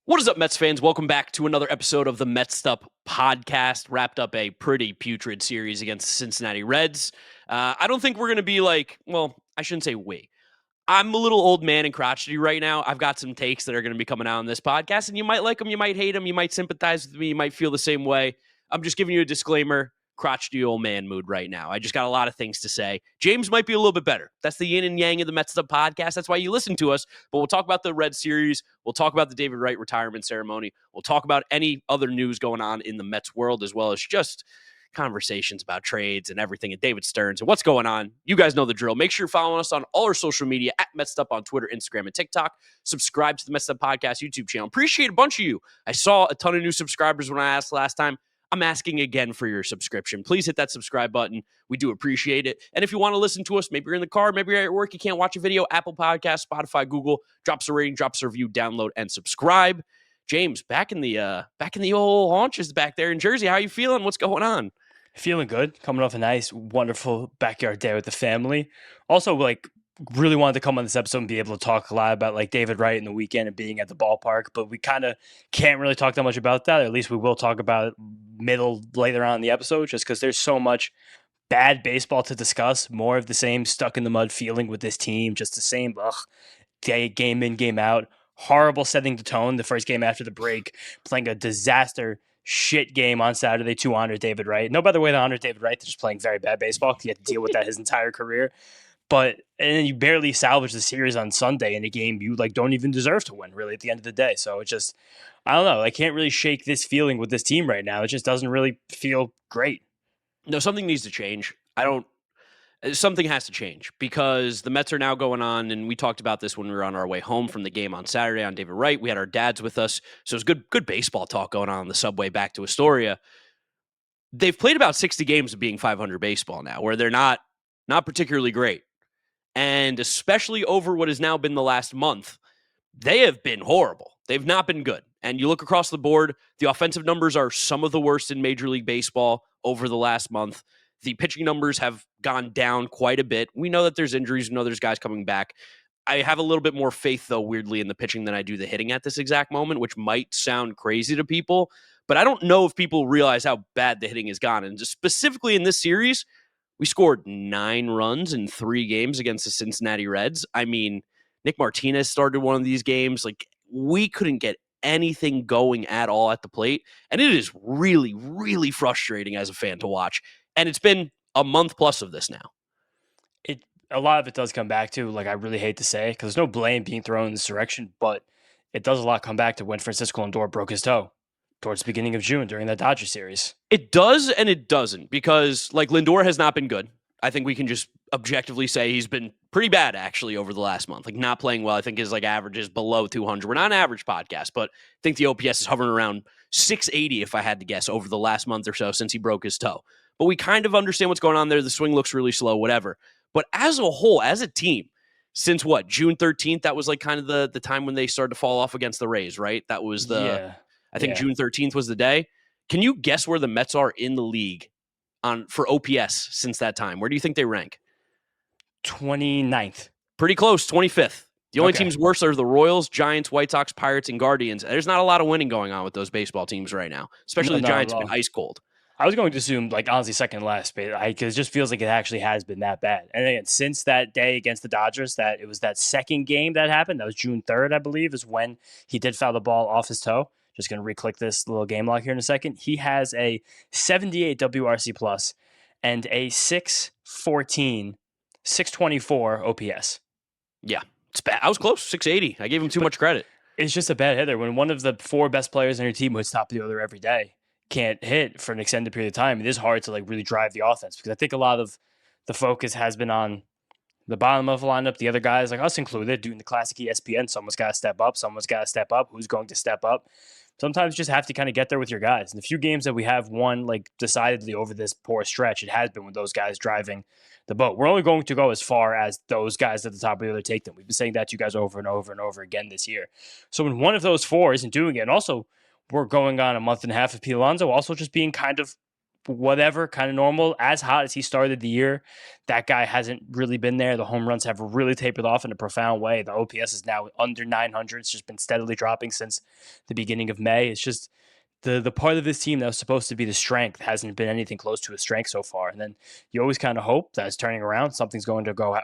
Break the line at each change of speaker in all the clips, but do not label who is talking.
What is up, Mets fans? Welcome back to another episode of the Mets'd podcast. Wrapped up a pretty putrid series against the Cincinnati Reds. I don't think we're going to be I shouldn't say we. I'm a little old man and crotchety right now. I've got some takes that are going to be coming out on this podcast, and you might like them, you might hate them, you might sympathize with me, you might feel the same way. I'm just giving you a disclaimer. Crotchety old man mood right now. I just got a lot of things to say. James might be a little bit better. That's the yin and yang of the Mets podcast. That's why you listen to us. But we'll talk about the Red Series. We'll talk about the David Wright retirement ceremony. We'll talk about any other news going on in the Mets world, as well as just conversations about trades and everything at David Stearns and what's going on. You guys know the drill. Make sure you're following us on all our social media at Mets'd on Twitter, Instagram, and TikTok. Subscribe to the Mets'd podcast YouTube channel. Appreciate a bunch of you. I saw a ton of new subscribers when I asked last time. I'm asking again for your subscription. Please hit that subscribe button. We do appreciate it. And if you want to listen to us, maybe you're in the car, maybe you're at work, you can't watch a video, Apple Podcasts, Spotify, Google, drop us a rating, drop us a review, download, and subscribe. James, back in the old haunches back there in Jersey. How you feeling? What's going on?
Feeling good. Coming off a nice, wonderful backyard day with the family. Also, really wanted to come on this episode and be able to talk a lot about David Wright in the weekend and being at the ballpark, but we kind of can't really talk that much about that. Or at least we will talk about it later on in the episode, just because there's so much bad baseball to discuss. More of the same stuck in the mud feeling with this team, just the same game in, game out. Horrible setting the tone the first game after the break, playing a disaster shit game on Saturday to honor David Wright. No better way to honor David Wright than just playing very bad baseball, because he had to deal with that his entire career. And then you barely salvage the series on Sunday in a game you don't even deserve to win, really, at the end of the day. So it's just, I don't know. I can't really shake this feeling with this team right now. It just doesn't really feel great.
No, something needs to change. Something has to change, because the Mets are now going on, and we talked about this when we were on our way home from the game on Saturday on David Wright. We had our dads with us, so it was good baseball talk going on the subway back to Astoria. They've played about 60 games of being 500 baseball now, where they're not particularly great. And especially over what has now been the last month, they have been horrible. They've not been good. And you look across the board, the offensive numbers are some of the worst in Major League Baseball over the last month. The pitching numbers have gone down quite a bit. We know that there's injuries. We know there's guys coming back. I have a little bit more faith, though, weirdly, in the pitching than I do the hitting at this exact moment, which might sound crazy to people. But I don't know if people realize how bad the hitting has gone. And just specifically in this series, we scored 9 runs in 3 games against the Cincinnati Reds. I mean, Nick Martinez started one of these games. We couldn't get anything going at all at the plate. And it is really, really frustrating as a fan to watch. And it's been a month plus of this now.
A lot of it does come back to, I really hate to say, because there's no blame being thrown in this direction, but it does a lot come back to when Francisco Lindor broke his toe towards the beginning of June during that Dodgers series.
It does and it doesn't, because Lindor has not been good. I think we can just objectively say he's been pretty bad actually over the last month. Not playing well. I think his average is below 200. We're not an average podcast, but I think the OPS is hovering around 680 if I had to guess over the last month or so since he broke his toe. But we kind of understand what's going on there. The swing looks really slow, whatever. But as a whole, as a team, since June 13th, that was kind of the time when they started to fall off against the Rays, right? That was June 13th was the day. Can you guess where the Mets are in the league for OPS since that time? Where do you think they rank?
29th.
Pretty close, 25th. The only teams worse are the Royals, Giants, White Sox, Pirates, and Guardians. There's not a lot of winning going on with those baseball teams right now, especially the Giants have been ice cold.
I was going to assume, honestly, second last, but because it just feels like it actually has been that bad. And again, since that day against the Dodgers, that it was that second game that happened. That was June 3rd, I believe, is when he did foul the ball off his toe. Just going to re-click this little game log here in a second. He has a 78 WRC plus and a 624 OPS.
Yeah, it's bad. I was close, 680. I gave him too much credit.
It's just a bad hitter. When one of the 4 best players on your team would stop the other every day, can't hit for an extended period of time, it is hard to really drive the offense, because I think a lot of the focus has been on the bottom of the lineup, the other guys, us included, doing the classic ESPN, someone's got to step up, who's going to step up. Sometimes you just have to kind of get there with your guys. And the few games that we have won decidedly over this poor stretch, it has been with those guys driving the boat. We're only going to go as far as those guys at the top of the order take them. We've been saying that to you guys over and over and over again this year. So when one of those 4 isn't doing it, and also we're going on a month and a half of Pete Alonso also just being kind of whatever, kind of normal. As hot as he started the year, that guy hasn't really been there. The home runs have really tapered off in a profound way. The OPS is now under 900. It's just been steadily dropping since the beginning of May. It's just the part of this team that was supposed to be the strength hasn't been anything close to a strength so far. And then you always kind of hope that it's turning around. Something's going to go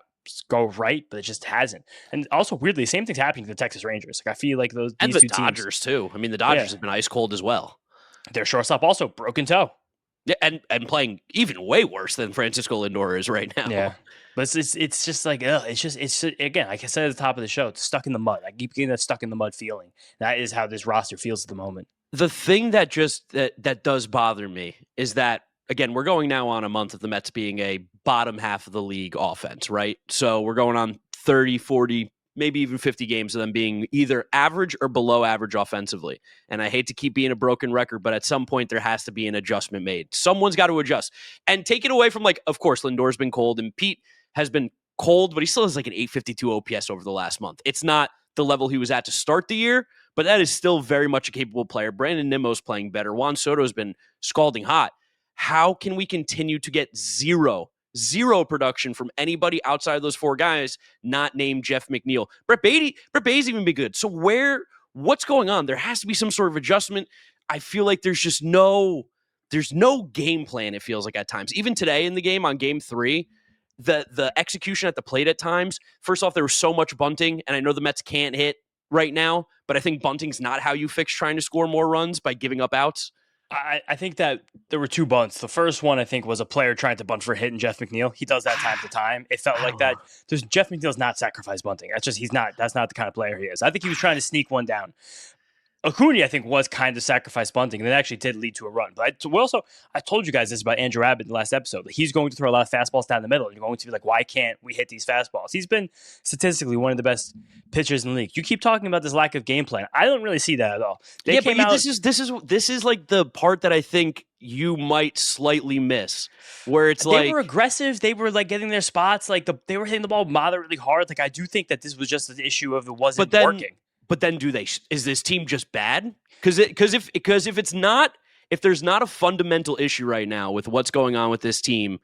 right, but it just hasn't. And also, weirdly, the same thing's happening to the Texas Rangers. Like I feel like these two
Dodgers
teams,
too. I mean, the Dodgers have been ice cold as well.
Their shortstop also broken toe.
Yeah, and playing even way worse than Francisco Lindor is right now.
Yeah, but it's just like it's again, like I said at the top of the show, it's stuck in the mud. I keep getting that stuck in the mud feeling. That is how this roster feels at the moment.
The thing that that does bother me is that, again, we're going now on a month of the Mets being a bottom half of the league offense, right? So we're going on 30, 40, maybe even 50 games of them being either average or below average offensively. And I hate to keep being a broken record, but at some point there has to be an adjustment made. Someone's got to adjust. And take it away from, like, of course, Lindor's been cold and Pete has been cold, but he still has like an 852 OPS over the last month. It's not the level he was at to start the year, but that is still very much a capable player. Brandon Nimmo's playing better. Juan Soto's been scalding hot. How can we continue to get zero production from anybody outside of those four guys, not named Jeff McNeil? Brett Baty's even been good. So what's going on? There has to be some sort of adjustment. I feel like there's no game plan, it feels like at times. Even today in the game, on game 3, the execution at the plate at times, first off, there was so much bunting, and I know the Mets can't hit right now, but I think bunting's not how you fix trying to score more runs by giving up outs.
I think that there were 2 bunts. The first one, I think, was a player trying to bunt for a hit, and Jeff McNeil. He does that time to time. It felt like that. Jeff McNeil's not sacrifice bunting. That's not the kind of player he is. I think he was trying to sneak one down. Acuna, I think, was kind of sacrifice bunting, and it actually did lead to a run. But I told you guys this about Andrew Abbott in the last episode. He's going to throw a lot of fastballs down the middle, and you're going to be like, why can't we hit these fastballs? He's been statistically one of the best pitchers in the league. You keep talking about this lack of game plan. I don't really see that at all.
This is like the part that I think you might slightly miss, where it's
they were aggressive. They were like getting their spots. Like they were hitting the ball moderately hard. Like I do think that this was just an issue of it wasn't working.
But then is this team just bad? Because if there's not a fundamental issue right now with what's going on with this team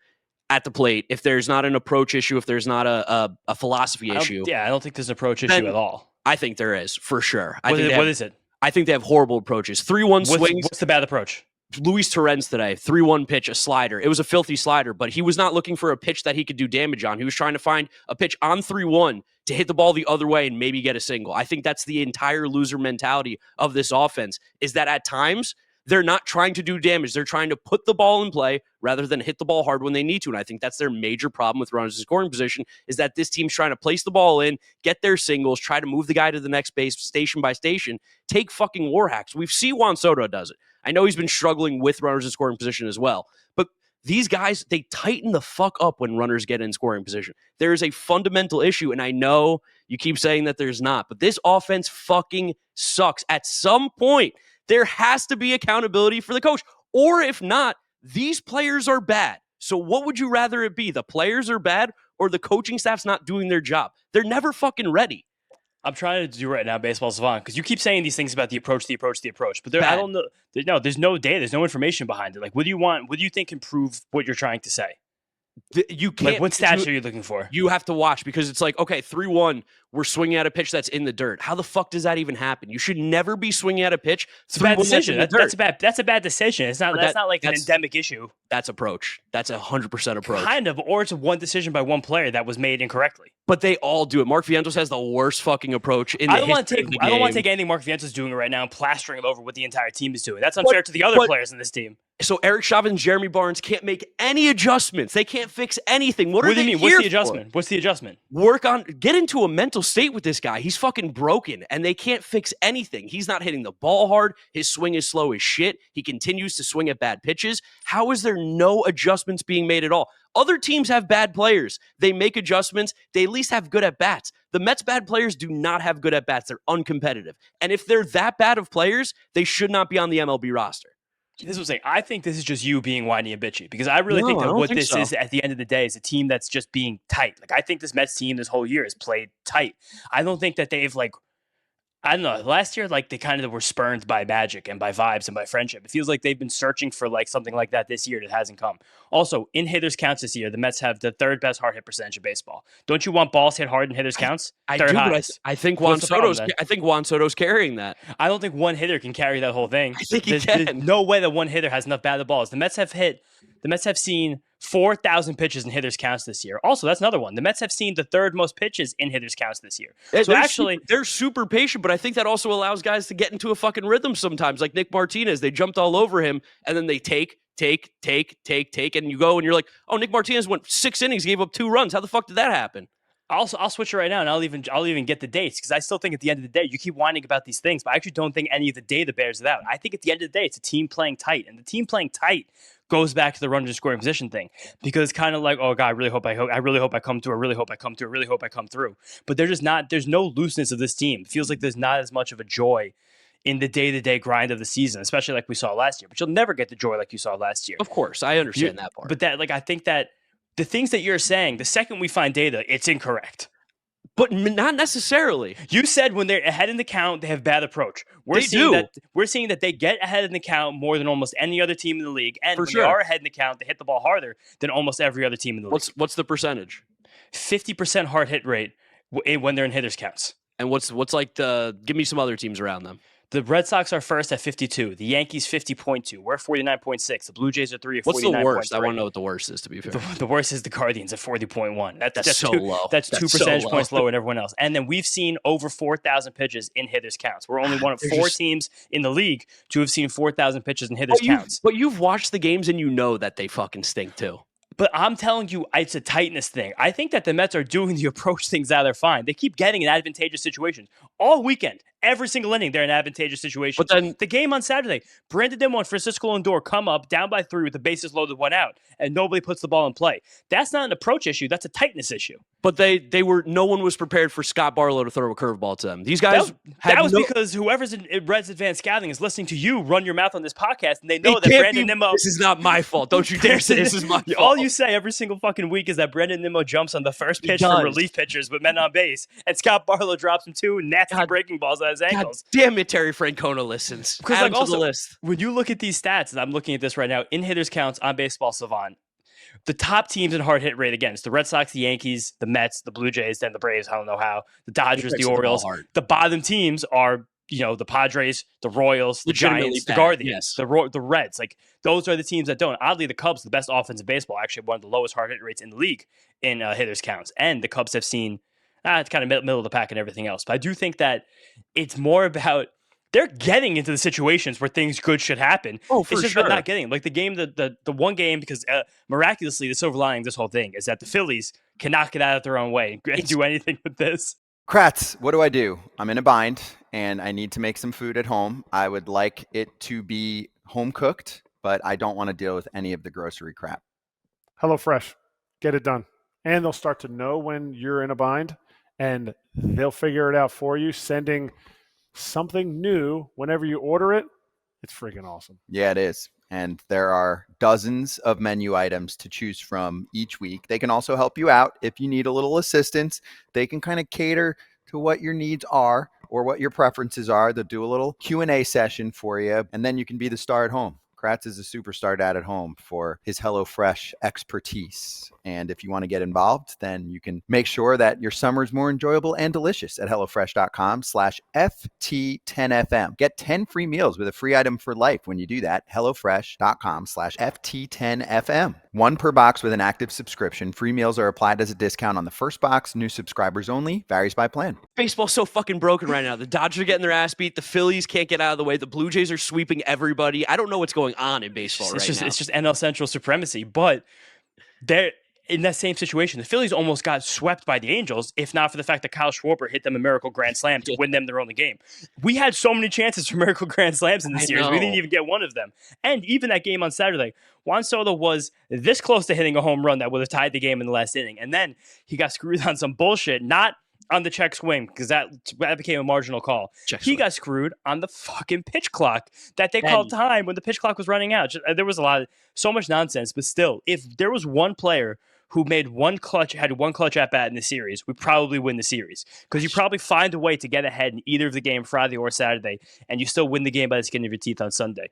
at the plate, if there's not an approach issue, if there's not a philosophy issue.
I don't think there's an approach issue at all.
I think there is, for sure.
What is it?
I think they have horrible approaches. 3-1 swings.
What's the bad approach?
Luis Torrens today, 3-1 pitch, a slider. It was a filthy slider, but he was not looking for a pitch that he could do damage on. He was trying to find a pitch on 3-1 to hit the ball the other way and maybe get a single. I think that's the entire loser mentality of this offense, is that at times they're not trying to do damage. They're trying to put the ball in play rather than hit the ball hard when they need to. And I think that's their major problem with runners in scoring position, is that this team's trying to place the ball in, get their singles, try to move the guy to the next base station by station, take fucking war hacks. We've seen Juan Soto does it. I know he's been struggling with runners in scoring position as well, but these guys, they tighten the fuck up when runners get in scoring position. There is a fundamental issue, and I know you keep saying that there's not, but this offense fucking sucks. At some point, there has to be accountability for the coach, or if not, these players are bad. So what would you rather it be? The players are bad, or the coaching staff's not doing their job? They're never fucking ready.
I'm trying to do right now, Baseball Savant, because you keep saying these things about the approach, but I don't know. There's no data. There's no information behind it. Like, what do you want? What do you think can prove what you're trying to say?
You can't.
Like, what stats are you looking for?
You have to watch, because it's like, okay, 3-1, we're swinging at a pitch that's in the dirt. How the fuck does that even happen? You should never be swinging at a pitch.
It's a bad decision. That's a bad decision. That's not like an endemic issue.
That's approach. That's 100% approach.
Kind of, or it's one decision by one player that was made incorrectly.
But they all do it. Mark Vientos has the worst fucking approach in the history of the game.
I don't want to take anything Mark Vientos is doing right now and plastering it over what the entire team is doing. That's unfair to the other players in this team.
So Eric Chavez and Jeremy Barnes can't make any adjustments. They can't fix anything. What do you mean?
What's the adjustment? What's the adjustment?
Get into a mental state with this guy. He's fucking broken, and they can't fix anything. He's not hitting the ball hard. His swing is slow as shit. He continues to swing at bad pitches. How is there no adjustments being made at all? Other teams have bad players. They make adjustments. They at least have good at-bats. The Mets' bad players do not have good at-bats. They're uncompetitive. And if they're that bad of players, they should not be on the MLB roster.
This is what I'm saying. I think this is just you being whiny and bitchy, because I really think that what this is at the end of the day is a team that's just being tight. Like, I think this Mets team this whole year has played tight. I don't think that they've I don't know. Last year, like they kind of were spurned by magic and by vibes and by friendship. It feels like they've been searching for like something like that this year that hasn't come. Also, in hitters counts this year, the Mets have the third best hard hit percentage in baseball. Don't you want balls hit hard in hitters counts?
I
Third
do, but
highest.
I think
What's the problem, then?
I think Juan Soto's carrying that.
I don't think one hitter can carry that whole thing.
I think he
There's
can.
no way that one hitter has enough batted balls. The Mets have seen 4,000 pitches in hitters counts this year. Also, that's another one. The Mets have seen the third most pitches in hitters counts this year. So actually,
they're super patient, but I think that also allows guys to get into a fucking rhythm sometimes. Like Nick Martinez, they jumped all over him, and then they take, and you go, and you're like, oh, Nick Martinez went 6 innings, gave up 2 runs. How the fuck did that happen?
I'll switch it right now, and I'll even get the dates because I still think at the end of the day you keep whining about these things, but I actually don't think any of the data bears it out. I think at the end of the day it's a team playing tight, and the team playing tight goes back to the runner scoring position thing because kind of like, oh god, I really hope I come through, I really hope I come through. But there's no looseness of this team. It feels like there's not as much of a joy in the day-to-day grind of the season, especially like we saw last year. But you'll never get the joy like you saw last year.
Of course, I understand that part.
But I think that the things that you're saying, the second we find data, it's incorrect.
But not necessarily.
You said when they're ahead in the count, they have bad approach. We're seeing that they get ahead in the count more than almost any other team in the league. And they are ahead in the count, they hit the ball harder than almost every other team in the league.
What's the percentage?
50% hard hit rate when they're in hitters counts.
And what's like give me some other teams around them.
The Red Sox are first at 52. The Yankees 50.2. We're 49.6. The Blue Jays are 3 at 49.3.
What's the worst? I want to know what the worst is, to be fair.
The worst is the Guardians at 40.1. That's
so low.
That's 2 percentage points lower than everyone else. And then we've seen over 4,000 pitches in hitters counts. We're only one of 4 teams in the league to have seen 4,000 pitches in hitters counts.
But you've watched the games and you know that they fucking stink too.
But I'm telling you, it's a tightness thing. I think that the Mets are doing the approach things out. They're fine. They keep getting in advantageous situations all weekend. Every single inning, they're in advantageous situations.
But then
the game on Saturday, Brandon Nimmo and Francisco Lindor come up down by 3 with the bases loaded, 1 out, and nobody puts the ball in play. That's not an approach issue. That's a tightness issue.
But no one was prepared for Scott Barlow to throw a curveball to them. These guys
that was because whoever's in Reds Advanced Scouting is listening to you run your mouth on this podcast, and they know that Brandon Nimmo.
This is not my fault. Don't you dare say this is my fault.
All you say every single fucking week is that Brandon Nimmo jumps on the first pitch from relief pitchers with men on base, and Scott Barlow drops him 2 nasty breaking balls at his ankles.
God damn it, Terry Francona listens. Because like also, the list.
When you look at these stats, and I'm looking at this right now, in hitters counts on Baseball Savant, the top teams in hard hit rate again, it's the Red Sox, the Yankees, the Mets, the Blue Jays, then the Braves, I don't know how, the Dodgers, the Orioles. The bottom teams are, the Padres, the Royals, the Giants, the Guardians, the Reds. Like, those are the teams that don't. Oddly, the Cubs, the best offense in baseball, actually one of the lowest hard hit rates in the league in hitters counts. And the Cubs have seen, it's kind of middle of the pack and everything else. But I do think that it's more about they're getting into the situations where things good should happen.
Oh, for
it's just
sure.
not getting them. Like the game, the one game, because miraculously, the silver lining of this whole thing is that the Phillies cannot get out of their own way and do anything with this.
Kratz, what do? I'm in a bind, and I need to make some food at home. I would like it to be home cooked, but I don't want to deal with any of the grocery crap.
HelloFresh, get it done. And they'll start to know when you're in a bind, and they'll figure it out for you, sending something new whenever you order it. It's freaking awesome.
Yeah, it is. And there are dozens of menu items to choose from each week. They can also help you out if you need a little assistance. They can kind of cater to what your needs are or what your preferences are. They'll do a little Q&A session for you, and then you can be the star at home. Kratz is a superstar dad at home for his HelloFresh expertise. And if you want to get involved, then you can make sure that your summer is more enjoyable and delicious at HelloFresh.com/FT10FM. Get 10 free meals with a free item for life when you do that. HelloFresh.com/FT10FM. 1 per box with an active subscription. Free meals are applied as a discount on the first box. New subscribers only. Varies by plan.
Baseball's so fucking broken right now. The Dodgers are getting their ass beat. The Phillies can't get out of the way. The Blue Jays are sweeping everybody. I don't know what's going on in baseball now.
It's just NL Central supremacy. But they're in that same situation. The Phillies almost got swept by the Angels, if not for the fact that Kyle Schwarber hit them a miracle grand slam to win them their only game. We had so many chances for miracle grand slams in this series. We didn't even get one of them. And even that game on Saturday, Juan Soto was this close to hitting a home run that would have tied the game in the last inning. And then he got screwed on some bullshit, not on the check swing, because that became a marginal call. He got screwed on the fucking pitch clock that they called time when the pitch clock was running out. There was so much nonsense, but still, if there was one player who had one clutch at bat in the series, we probably win the series because you probably find a way to get ahead in either of the game Friday or Saturday, and you still win the game by the skin of your teeth on Sunday.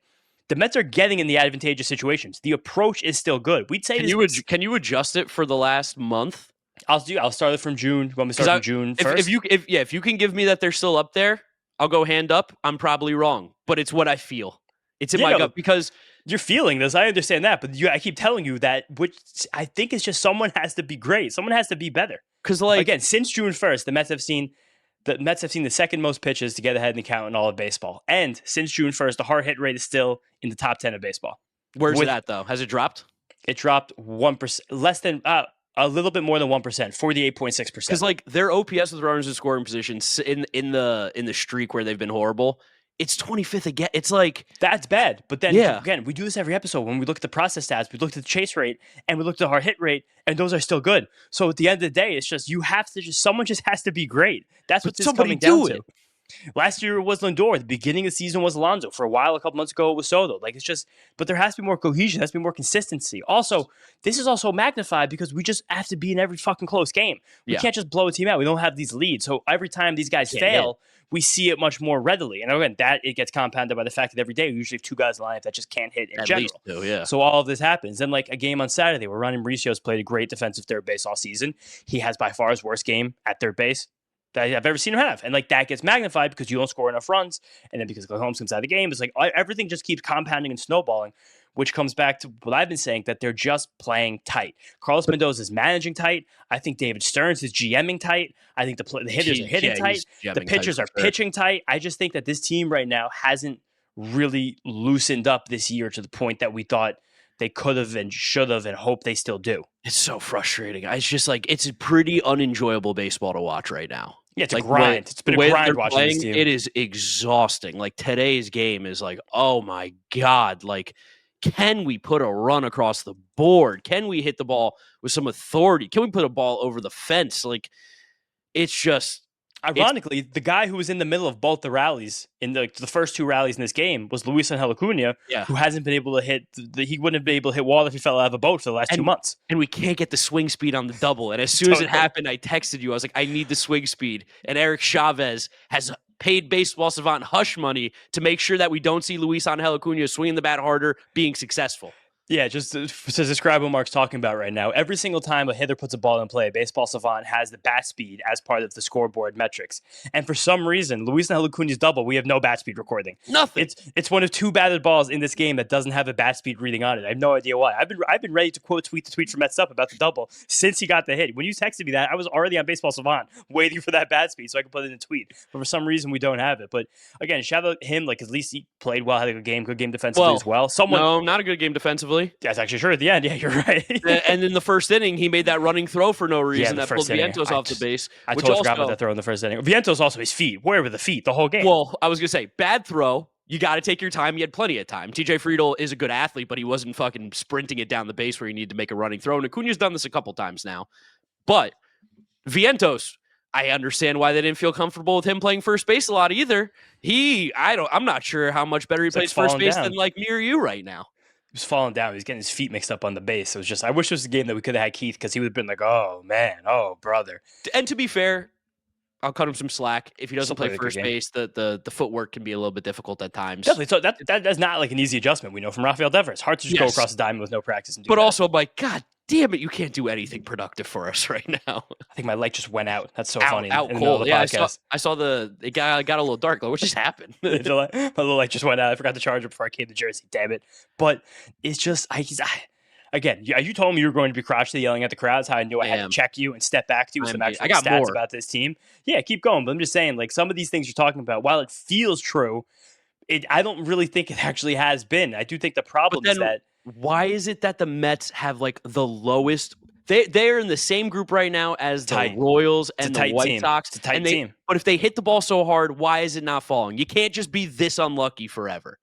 The Mets are getting in the advantageous situations. The approach is still good. We'd say
can you adjust it for the last month?
I'll start it from June. When we start from June first.
If you can give me that they're still up there, I'll go hand up. I'm probably wrong, but it's what I feel. It's in my gut because
you're feeling this. I understand that, but I keep telling you that, which I think is just someone has to be great. Someone has to be better.
Because again,
since June 1st, the Mets have seen the second most pitches to get ahead in the count in all of baseball. And since June 1st, the hard hit rate is still in the top 10 of baseball.
Where's it at, though? Has it dropped?
It dropped 1%, less than a little bit more than 1%, 48.6%.
Because their OPS with runners in scoring positions in the streak where they've been horrible, it's 25th again. It's
that's bad. But then again, we do this every episode. When we look at the process stats, we look at the chase rate and we look at the hard hit rate, and those are still good. So at the end of the day, it's just someone just has to be great. That's what this is coming down to. Last year it was Lindor. At the beginning of the season was Alonso. For a while, a couple months ago, it was Soto. But there has to be more cohesion. There has to be more consistency. Also, this is also magnified because we just have to be in every fucking close game. We can't just blow a team out. We don't have these leads. So every time these guys fail, we see it much more readily. And again, it gets compounded by the fact that every day we usually have two guys in the lineup that just can't hit in general.
At least two.
So all of this happens. Then a game on Saturday where Ronnie Mauricio's played a great defensive third base all season. He has by far his worst game at third base that I've ever seen him have. And that gets magnified because you don't score enough runs. And then because Holmes comes out of the game, it's everything just keeps compounding and snowballing, which comes back to what I've been saying, that they're just playing tight. Carlos Mendoza is managing tight. I think David Stearns is GMing tight. I think the hitters are hitting tight. The pitchers are pitching tight. I just think that this team right now hasn't really loosened up this year to the point that we thought they could have and should have and hope they still do.
It's so frustrating. It's just it's a pretty unenjoyable baseball to watch right now.
Yeah, it's a grind. It's been a grind watching this team.
It is exhausting. Today's game is oh my God. Can we put a run across the board? Can we hit the ball with some authority? Can we put a ball over the fence? It's just...
Ironically, the guy who was in the middle of both the rallies, in the first two rallies in this game, was Luis Angel Acuna, who hasn't been able to hit... he wouldn't have been able to hit wall if he fell out of a boat for the last 2 months.
And we can't get the swing speed on the double. And as soon as it happened, I texted you. I was I need the swing speed. And Eric Chavez has paid Baseball Savant hush money to make sure that we don't see Luis Angel Acuna swinging the bat harder, being successful.
Yeah, just to describe what Mark's talking about right now, every single time a hitter puts a ball in play, Baseball Savant has the bat speed as part of the scoreboard metrics. And for some reason, Luis Angel Acuna's double, we have no bat speed recording.
Nothing.
It's one of two batted balls in this game that doesn't have a bat speed reading on it. I have no idea why. I've been ready to tweet the tweet from Mets'd about the double since he got the hit. When you texted me that, I was already on Baseball Savant waiting for that bat speed so I could put it in a tweet. But for some reason, we don't have it. But again, shout out him. At least he played well, had a good game defensively as well.
No, not a good game defensively.
That's actually true at the end. Yeah, you're right.
And in the first inning, he made that running throw for no reason that pulled Vientos off the base.
I totally forgot about that throw in the first inning. Vientos also his feet. Where were the feet the whole game?
Well, I was going to say, bad throw. You got to take your time. He had plenty of time. TJ Friedl is a good athlete, but he wasn't fucking sprinting it down the base where you need to make a running throw. And Acuna's done this a couple times now. But Vientos, I understand why they didn't feel comfortable with him playing first base a lot either. I'm not sure how much better he plays first base than me or you right now.
He was falling down. He was getting his feet mixed up on the base. It was just, I wish it was a game that we could have had Keith because he would have been oh, man, oh, brother.
And to be fair, I'll cut him some slack. If he doesn't play first base, the footwork can be a little bit difficult at times.
Definitely. So that's not an easy adjustment. We know from Rafael Devers. It's hard to just go across the diamond with no practice. And do that.
Also, God damn it, you can't do anything productive for us right now.
I think my light just went out. That's so funny.
Out cold. Yeah, I saw it got a little dark. What just happened?
My little light just went out. I forgot to charge it before I came to Jersey. Damn it. But it's just, again, you told me you were going to be crotchety yelling at the crowds. How I knew I had to check you and step back to you with some actual stats more about this team. Yeah, keep going. But I'm just saying, some of these things you're talking about, while it feels true, I don't really think it actually has been. I do think the problem is that.
Why is it that the Mets have the lowest? They're in the same group right now as the Royals and the White Sox.
It's a tight team.
But if they hit the ball so hard, why is it not falling? You can't just be this unlucky forever.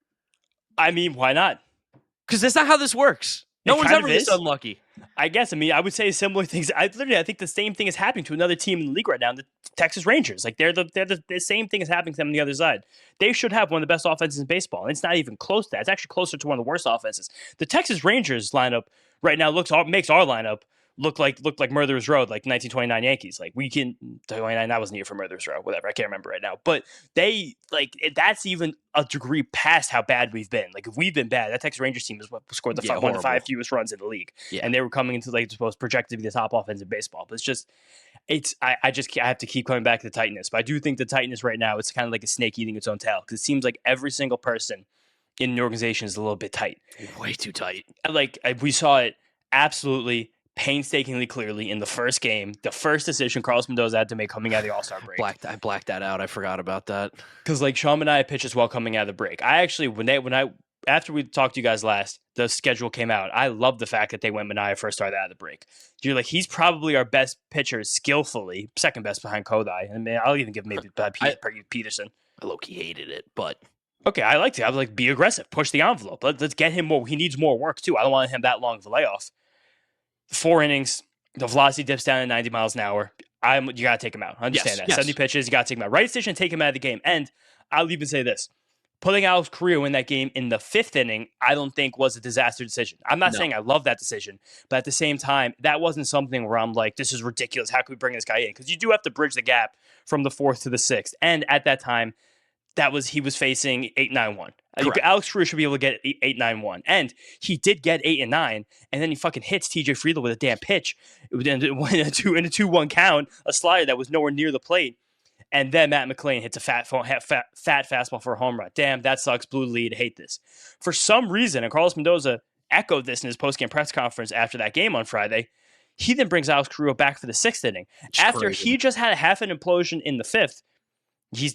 I mean, why not?
Because that's not how this works. No one's ever this unlucky.
I guess. I would say similar things. I think the same thing is happening to another team in the league right now, the Texas Rangers. They're the same thing is happening to them on the other side. They should have one of the best offenses in baseball, and it's not even close to that. It's actually closer to one of the worst offenses. The Texas Rangers lineup right now makes our lineup looked like Murderers Row, like 1929 Yankees. Like, we can 29, that wasn't the year for Murderers Row, whatever. I can't remember right now. But they that's even a degree past how bad we've been. Like, if we've been bad, that Texas Rangers team is what scored one of the 5 fewest runs in the league, and they were coming into like supposed projected to be the top offense in baseball. But it's just. I have to keep coming back to the tightness, but I do think the tightness right now, it's kind of like a snake eating its own tail, because it seems like every single person in the organization is a little bit tight.
Way too tight.
Like, we saw it absolutely painstakingly clearly in the first game. The first decision Carlos Mendoza had to make coming out of the All-Star break.
I blacked that out. I forgot about that.
Because like Sean and I pitched as well coming out of the break. I actually, after we talked to you guys last, the schedule came out. I love the fact that they went Minaya first started out of the break. You're like, he's probably our best pitcher skillfully, second best behind Kodai. And man, I'll even give maybe Peterson.
I low-key hated it, but
okay, I liked it. I was like, be aggressive, push the envelope. Let's get him more. He needs more work too. I don't want him that long of a layoff. 4 innings, the velocity dips down to 90 miles an hour. You gotta take him out. I understand that. 70 pitches, you gotta take him out. Right decision, take him out of the game. And I'll even say this. Putting Alex Carrillo in that game in the 5th inning, I don't think was a disaster decision. I'm not saying I love that decision, but at the same time, that wasn't something where I'm like, this is ridiculous. How can we bring this guy in? Because you do have to bridge the gap from the 4th to the 6th. And at that time, he was facing 8-9-1. Alex Carrillo should be able to get 8-9-1. And he did get 8 and 9, and then he fucking hits TJ Friedl with a damn pitch. It went in a 2-1 count, a slider that was nowhere near the plate. And then Matt McClain hits a fat fastball for a home run. Damn, that sucks. Blew the lead. Hate this. For some reason, and Carlos Mendoza echoed this in his postgame press conference after that game on Friday, he then brings Alex Carrillo back for the 6th inning. After he just had a half an implosion in the 5th, he's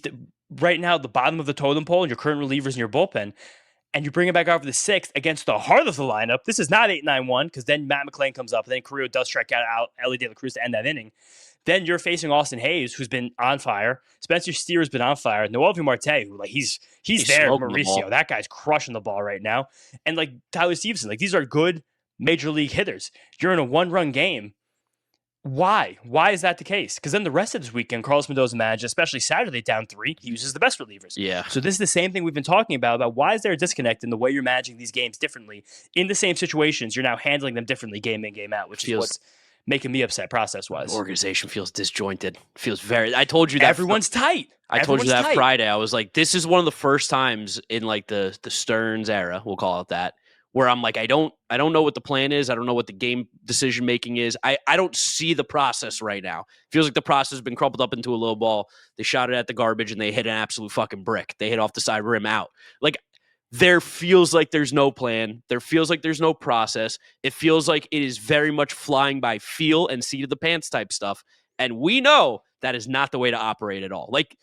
right now at the bottom of the totem pole, and your current relievers in your bullpen, and you bring him back out for the 6th against the heart of the lineup. This is not 8-9-1, because then Matt McClain comes up, and then Carrillo does strike out Ellie De La Cruz to end that inning. Then you're facing Austin Hayes, who's been on fire. Spencer Steer's been on fire. Noelvi Marte, who he's there. Mauricio, that guy's crushing the ball right now. And like Tyler Stevenson, like these are good major league hitters. You're in a 1-run game. Why? Why is that the case? Because then the rest of this weekend, Carlos Mendoza managed, especially Saturday down 3, he uses the best relievers.
Yeah.
So this is the same thing we've been talking about why is there a disconnect in the way you're managing these games differently. In the same situations, you're now handling them differently game in, game out, which is what's making me upset process-wise.
Organization feels disjointed. Feels very... I told you that...
Everyone's tight.
I told you that Friday. I was like, this is one of the first times in like the Stearns era, we'll call it that, where I'm like, I don't know what the plan is. I don't know what the game decision making is. I don't see the process right now. Feels like the process has been crumpled up into a little ball. They shot it at the garbage and they hit an absolute fucking brick. They hit off the side rim out. Like, there feels like there's no plan. There feels like there's no process. It feels like it is very much flying by feel and seat of the pants type stuff. And we know that is not the way to operate at all. Like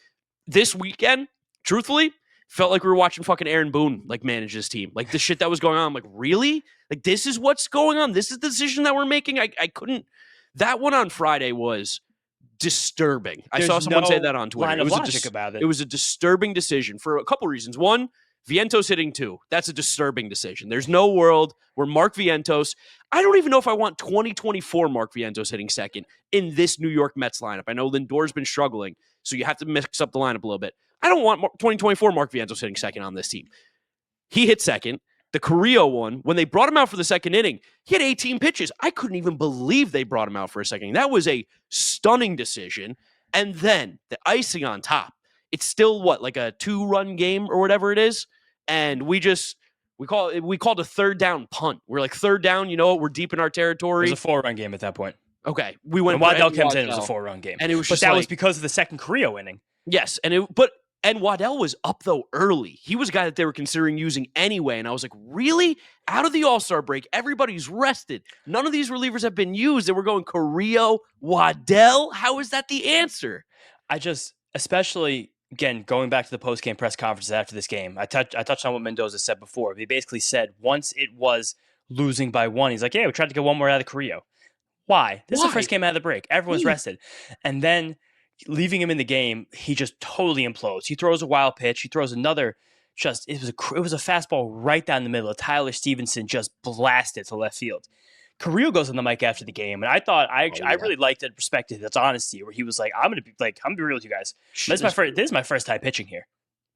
this weekend, truthfully, felt like we were watching fucking Aaron Boone like manage his team. Like the shit that was going on. I'm like, really? Like this is what's going on? This is the decision that we're making? I couldn't. That one on Friday was disturbing. I saw someone say that on Twitter.
Line of logic about it.
It was a disturbing decision for a couple reasons. One, Vientos hitting 2. That's a disturbing decision. There's no world where Mark Vientos, I don't even know if I want 2024 Mark Vientos hitting second in this New York Mets lineup. I know Lindor's been struggling, so you have to mix up the lineup a little bit. I don't want 2024 Mark Vientos hitting second on this team. He hit second. The Carrillo one, when they brought him out for the second inning, he had 18 pitches. I couldn't even believe they brought him out for a second inning. That was a stunning decision. And then the icing on top. It's still like a 2-run game or whatever it is, and we called a third down punt. We're like, third down, you know what? We're deep in our territory.
It was a 4-run game at that point.
Okay, we went.
And Waddell comes in. It was a 4-run game,
and it was.
But that was because of the second Carrillo inning.
Yes, and Waddell was up though early. He was a guy that they were considering using anyway, and I was like, really? Out of the All-Star break, everybody's rested. None of these relievers have been used, and we're going Carrillo, Waddell. How is that the answer?
Especially. Again, going back to the post-game press conferences after this game, I touched on what Mendoza said before. He basically said once it was losing by 1, he's like, yeah, we tried to get one more out of Carrillo. Why? This is the first game out of the break. Everyone's rested. And then leaving him in the game, he just totally implodes. He throws a wild pitch. He throws another it was a fastball right down the middle. Tyler Stevenson just blasted to left field. Carrillo goes on the mic after the game, and I thought I really liked and respected his honesty, where he was like, I'm gonna be real with you guys. This is my first time pitching here.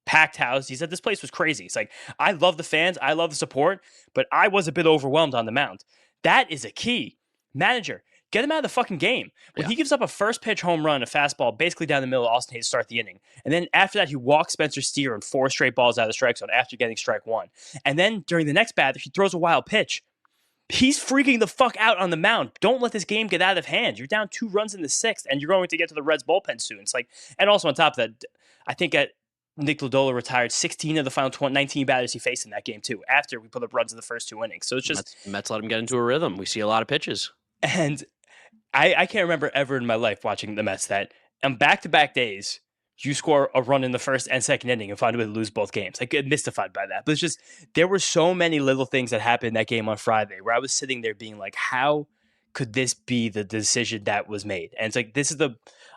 Packed house. He said this place was crazy. It's like, I love the fans, I love the support, but I was a bit overwhelmed on the mound. That is a key. Manager, get him out of the fucking game. When
Yeah.
he gives up a first pitch home run, a fastball, basically down the middle of Austin Hayes to start the inning. And then after that, he walks Spencer Steer on 4 straight balls out of the strike zone after getting strike 1. And then during the next batter, he throws a wild pitch. He's freaking the fuck out on the mound. Don't let this game get out of hand. You're down 2 runs in the 6th, and you're going to get to the Reds bullpen soon. It's like, and also on top of that, I think Nick Lodolo retired 16 of the final 19 batters he faced in that game too, after we put up runs in the first 2 innings. So it's just
Mets let him get into a rhythm. We see a lot of pitches.
And I can't remember ever in my life watching the Mets that on back-to-back days, you score a run in the first and second inning and find a way to lose both games. I get mystified by that. But it's just, there were so many little things that happened in that game on Friday where I was sitting there being like, how could this be the decision that was made? And it's like,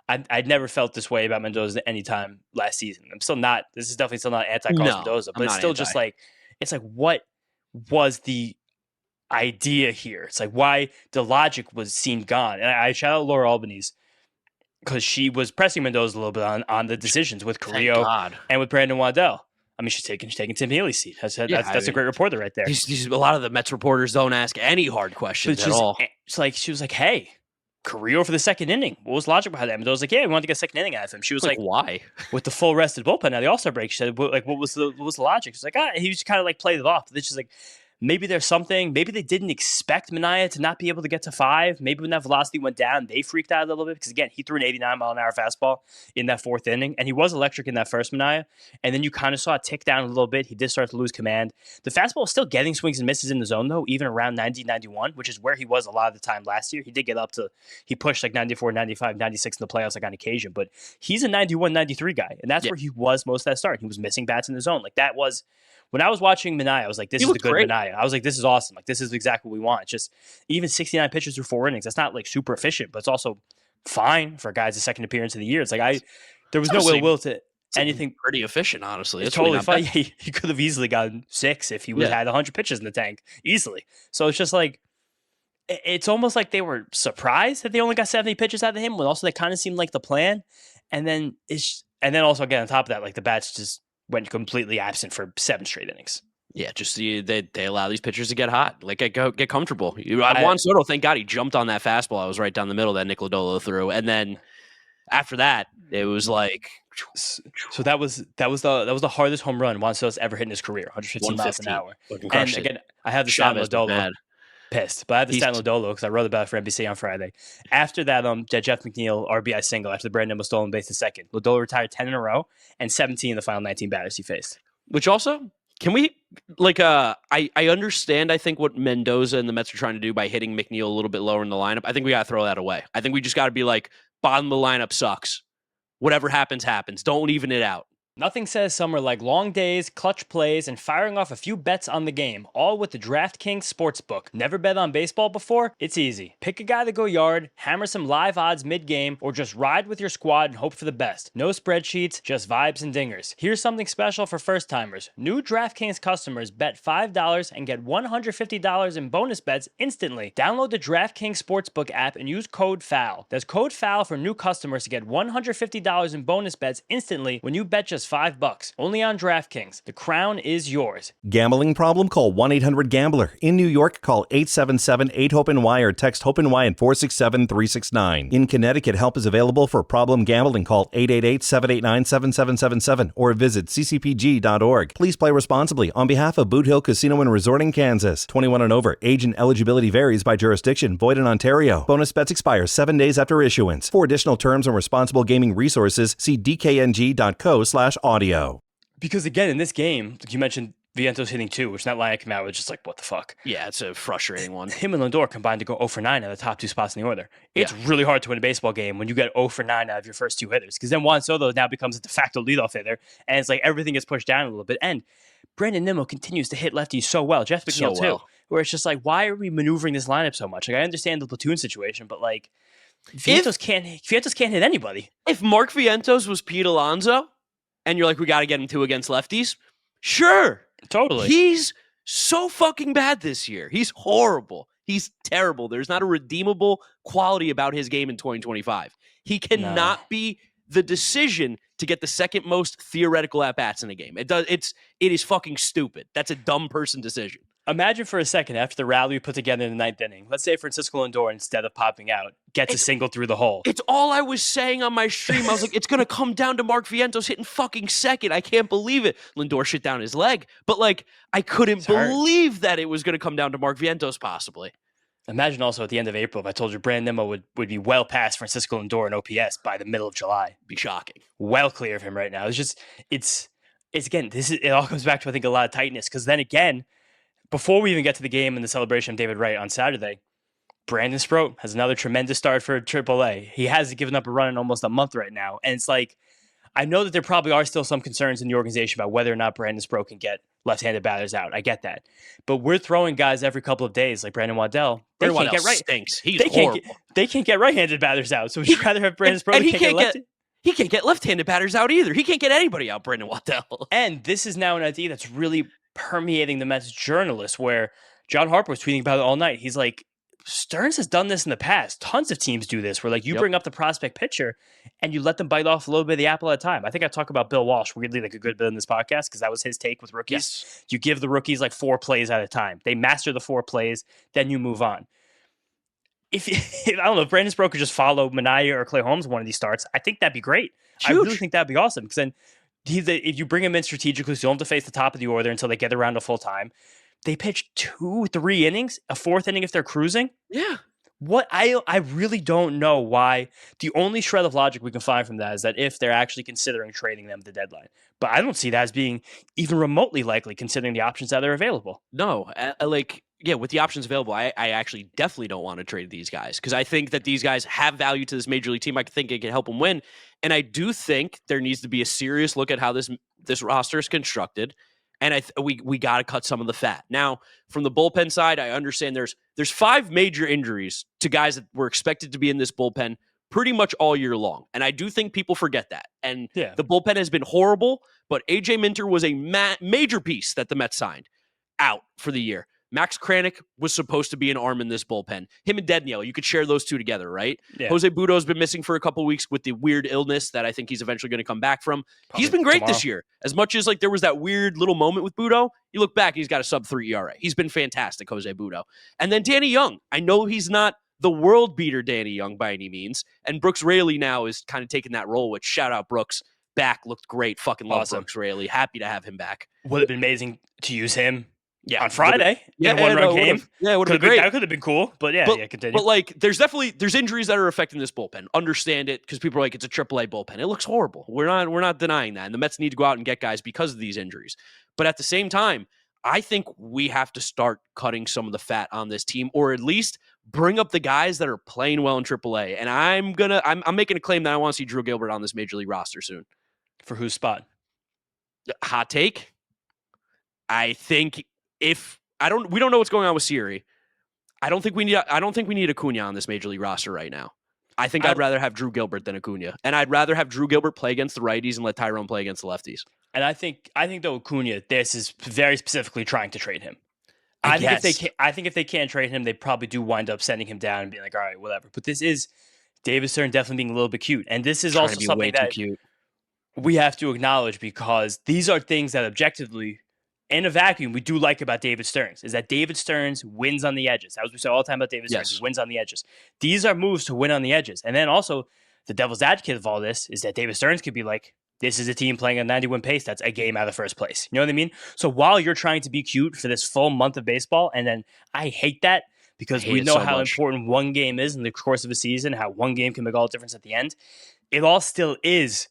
I'd never felt this way about Mendoza at any time last season. This is definitely still not anti-Carlos Mendoza, but it's still just like, it's like, what was the idea here? It's like, why the logic was seen gone. And I shout out Laura Albanese, because she was pressing Mendoza a little bit on the decisions with Carrillo and with Brandon Waddell. I mean, she's taking Tim Healy's seat. That's a great reporter right there.
A lot of the Mets reporters don't ask any hard questions at all.
It's like, she was like, hey, Carrillo for the second inning. What was the logic behind that? Mendoza was like, yeah, we wanted to get a second inning out of him. She was like,
why?
With the full rested bullpen now, the All-Star break, she said, like, what was the logic? She's like, he was kind of like played it off. But then she's like, maybe there's something. Maybe they didn't expect Minaya to not be able to get to 5. Maybe when that velocity went down, they freaked out a little bit because, again, he threw an 89-mile-an-hour fastball in that 4th inning, and he was electric in that first Minaya. And then you kind of saw it tick down a little bit. He did start to lose command. The fastball was still getting swings and misses in the zone, though, even around 90, 91, which is where he was a lot of the time last year. He did get up to, he pushed like 94, 95, 96 in the playoffs, like on occasion, but he's a 91, 93 guy, and that's where he was most of that start. He was missing bats in the zone. Like, that was, when I was watching Minaya, I was like, this is the good Minaya. I was like, this is awesome. Like, this is exactly what we want. It's just, even 69 pitches through 4 innings, that's not like super efficient, but it's also fine for a guy's second appearance of the year. It's like, there was no ill will to anything.
Pretty efficient, honestly.
It's totally fine. He could have easily gotten 6 if he had 100 pitches in the tank, easily. So it's just like, it's almost like they were surprised that they only got 70 pitches out of him, when also that kind of seemed like the plan. And then also, again, on top of that, like, the bats just went completely absent for 7 straight innings.
Yeah, just they allow these pitchers to get hot, like get comfortable. Juan Soto, thank God he jumped on that fastball. I was right down the middle that Nick Lodolo threw, and then after that, it was like.
So that was the hardest home run Juan Soto's ever hit in his career, 115 miles an hour. And again, I have the stat Lodolo. Pissed, but I have the stat Lodolo because I wrote about it for NBC on Friday. After that, Jeff McNeil RBI single after the Brandon was stolen base the second. Lodolo retired 10 in a row and 17 in the final 19 batters he faced.
Which also, can we I understand, I think, what Mendoza and the Mets are trying to do by hitting McNeil a little bit lower in the lineup. I think we got to throw that away. I think we just got to be like, bottom of the lineup sucks. Whatever happens, happens. Don't even it out.
Nothing says summer like long days, clutch plays, and firing off a few bets on the game, all with the DraftKings Sportsbook. Never bet on baseball before? It's easy. Pick a guy to go yard, hammer some live odds mid-game, or just ride with your squad and hope for the best. No spreadsheets, just vibes and dingers. Here's something special for first-timers. New DraftKings customers bet $5 and get $150 in bonus bets instantly. Download the DraftKings Sportsbook app and use code FOUL. That's code FOUL for new customers to get $150 in bonus bets instantly when you bet just $5. Only on DraftKings. The crown is yours.
Gambling problem? Call 1-800-GAMBLER. In New York, call 877-8-HOPE-NY or text HOPE-NY at 467-369. In Connecticut, help is available for problem gambling. Call 888-789-7777 or visit ccpg.org. Please play responsibly on behalf of Boot Hill Casino and Resort in Kansas. 21 and over. Age and eligibility varies by jurisdiction. Void in Ontario. Bonus bets expire 7 days after issuance. For additional terms and responsible gaming resources, see dkng.co/audio.
Because again, in this game, like you mentioned, Vientos hitting 2, which that line came out was just like, what the fuck?
Yeah, it's a frustrating one.
Him and Lindor combined to go 0 for 9 out of the top 2 spots in the order. It's really hard to win a baseball game when you get 0 for 9 out of your first 2 hitters, because then Juan Soto now becomes a de facto leadoff hitter, and it's like everything gets pushed down a little bit. And Brandon Nimmo continues to hit lefties so well. Jeff McNeil too, where it's just like, why are we maneuvering this lineup so much? Like, I understand the platoon situation, but like, Vientos can't hit anybody.
If Mark Vientos was Pete Alonso, and you're like, we got to get him 2 against lefties, sure.
Totally.
He's so fucking bad this year. He's horrible. He's terrible. There's not a redeemable quality about his game in 2025. He cannot be the decision to get the second most theoretical at-bats in a game. It is fucking stupid. That's a dumb person decision.
Imagine for a second, after the rally we put together in the ninth inning, let's say Francisco Lindor, instead of popping out, gets a single through the hole.
It's all I was saying on my stream. I was like, it's going to come down to Mark Vientos hitting fucking second. I can't believe it. Lindor shit down his leg. But, like, I couldn't believe that it was going to come down to Mark Vientos possibly.
Imagine also at the end of April, if I told you Brandon Nimmo would be well past Francisco Lindor in OPS by the middle of July.
Be shocking.
Well clear of him right now. It's again, it all comes back to, I think, a lot of tightness. Because then again, before we even get to the game and the celebration of David Wright on Saturday, Brandon Sproat has another tremendous start for AAA. He hasn't given up a run in almost a month right now. And it's like, I know that there probably are still some concerns in the organization about whether or not Brandon Sproat can get left-handed batters out. I get that. But we're throwing guys every couple of days like Brandon Waddell. They can't get right.
Stinks. He's horrible.
They can't get right-handed batters out. So would you rather have Brandon Sproat?
And he can't get left-handed batters out either. He can't get anybody out, Brandon Waddell.
And this is now an idea that's really permeating the Mets journalists, where John Harper was tweeting about it all night. He's like, Stearns has done this in the past. Tons of teams do this, where like you bring up the prospect pitcher and you let them bite off a little bit of the apple at a time. I think I talk about Bill Walsh weirdly like a good bit in this podcast because that was his take with rookies.
Yes.
You give the rookies like 4 plays at a time. They master the 4 plays, then you move on. If I don't know, if Brandon Sproat could just follow Minaya or Clay Holmes one of these starts, I think that'd be great. Huge. I really think that'd be awesome because then if you bring him in strategically, so you don't have to face the top of the order until they get around to full time. They pitch 2-3 innings, a 4th inning if they're cruising.
Yeah.
What I really don't know why. The only shred of logic we can find from that is that if they're actually considering trading them at the deadline. But I don't see that as being even remotely likely considering the options that are available.
No, with the options available, I actually definitely don't want to trade these guys because I think that these guys have value to this major league team. I think it can help them win. And I do think there needs to be a serious look at how this roster is constructed. And we got to cut some of the fat. Now, from the bullpen side, I understand there's 5 major injuries to guys that were expected to be in this bullpen pretty much all year long. And I do think people forget that. And the bullpen has been horrible, but A.J. Minter was a major piece that the Mets signed out for the year. Max Kranick was supposed to be an arm in this bullpen. Him and Dedniel, you could share those two together, right? Yeah. Jose Budo's been missing for a couple of weeks with the weird illness that I think he's eventually going to come back from. Probably he's been great this year. As much as like there was that weird little moment with Budo, you look back, he's got a sub-3 ERA. He's been fantastic, Jose Budo. And then Danny Young. I know he's not the world beater Danny Young by any means. And Brooks Raley now is kind of taking that role, which shout out Brooks. Back looked great. Fucking love Brooks Raley. Happy to have him back.
Would have been amazing to use him. Yeah, on Friday, in a one-run game.
Yeah, it would have been great.
That could have been cool, but continue.
But like, there's injuries that are affecting this bullpen. Understand it because people are like, it's a AAA bullpen. It looks horrible. We're not denying that, and the Mets need to go out and get guys because of these injuries. But at the same time, I think we have to start cutting some of the fat on this team, or at least bring up the guys that are playing well in AAA. And I'm making a claim that I want to see Drew Gilbert on this major league roster soon.
For whose spot?
Hot take. I think. We don't know what's going on with Siri. I don't think we need Acuna on this major league roster right now. I think I'd rather have Drew Gilbert than Acuna, and I'd rather have Drew Gilbert play against the righties and let Tyrone play against the lefties.
And I think though Acuna, this is very specifically trying to trade him.
I
think if they can't trade him, they probably do wind up sending him down and being like, all right, whatever. But this is David Stern definitely being a little bit cute, and this is also something that we have to acknowledge because these are things that objectively. In a vacuum, we do like about David Stearns is that David Stearns wins on the edges. As we say all the time about David Stearns, he wins on the edges. These are moves to win on the edges. And then also, the devil's advocate of all this is that David Stearns could be like, this is a team playing a 90-win pace. That's a game out of first place. You know what I mean? So while you're trying to be cute for this full month of baseball, and then I hate that because we know how important one game is in the course of a season, how one game can make all the difference at the end. It all still is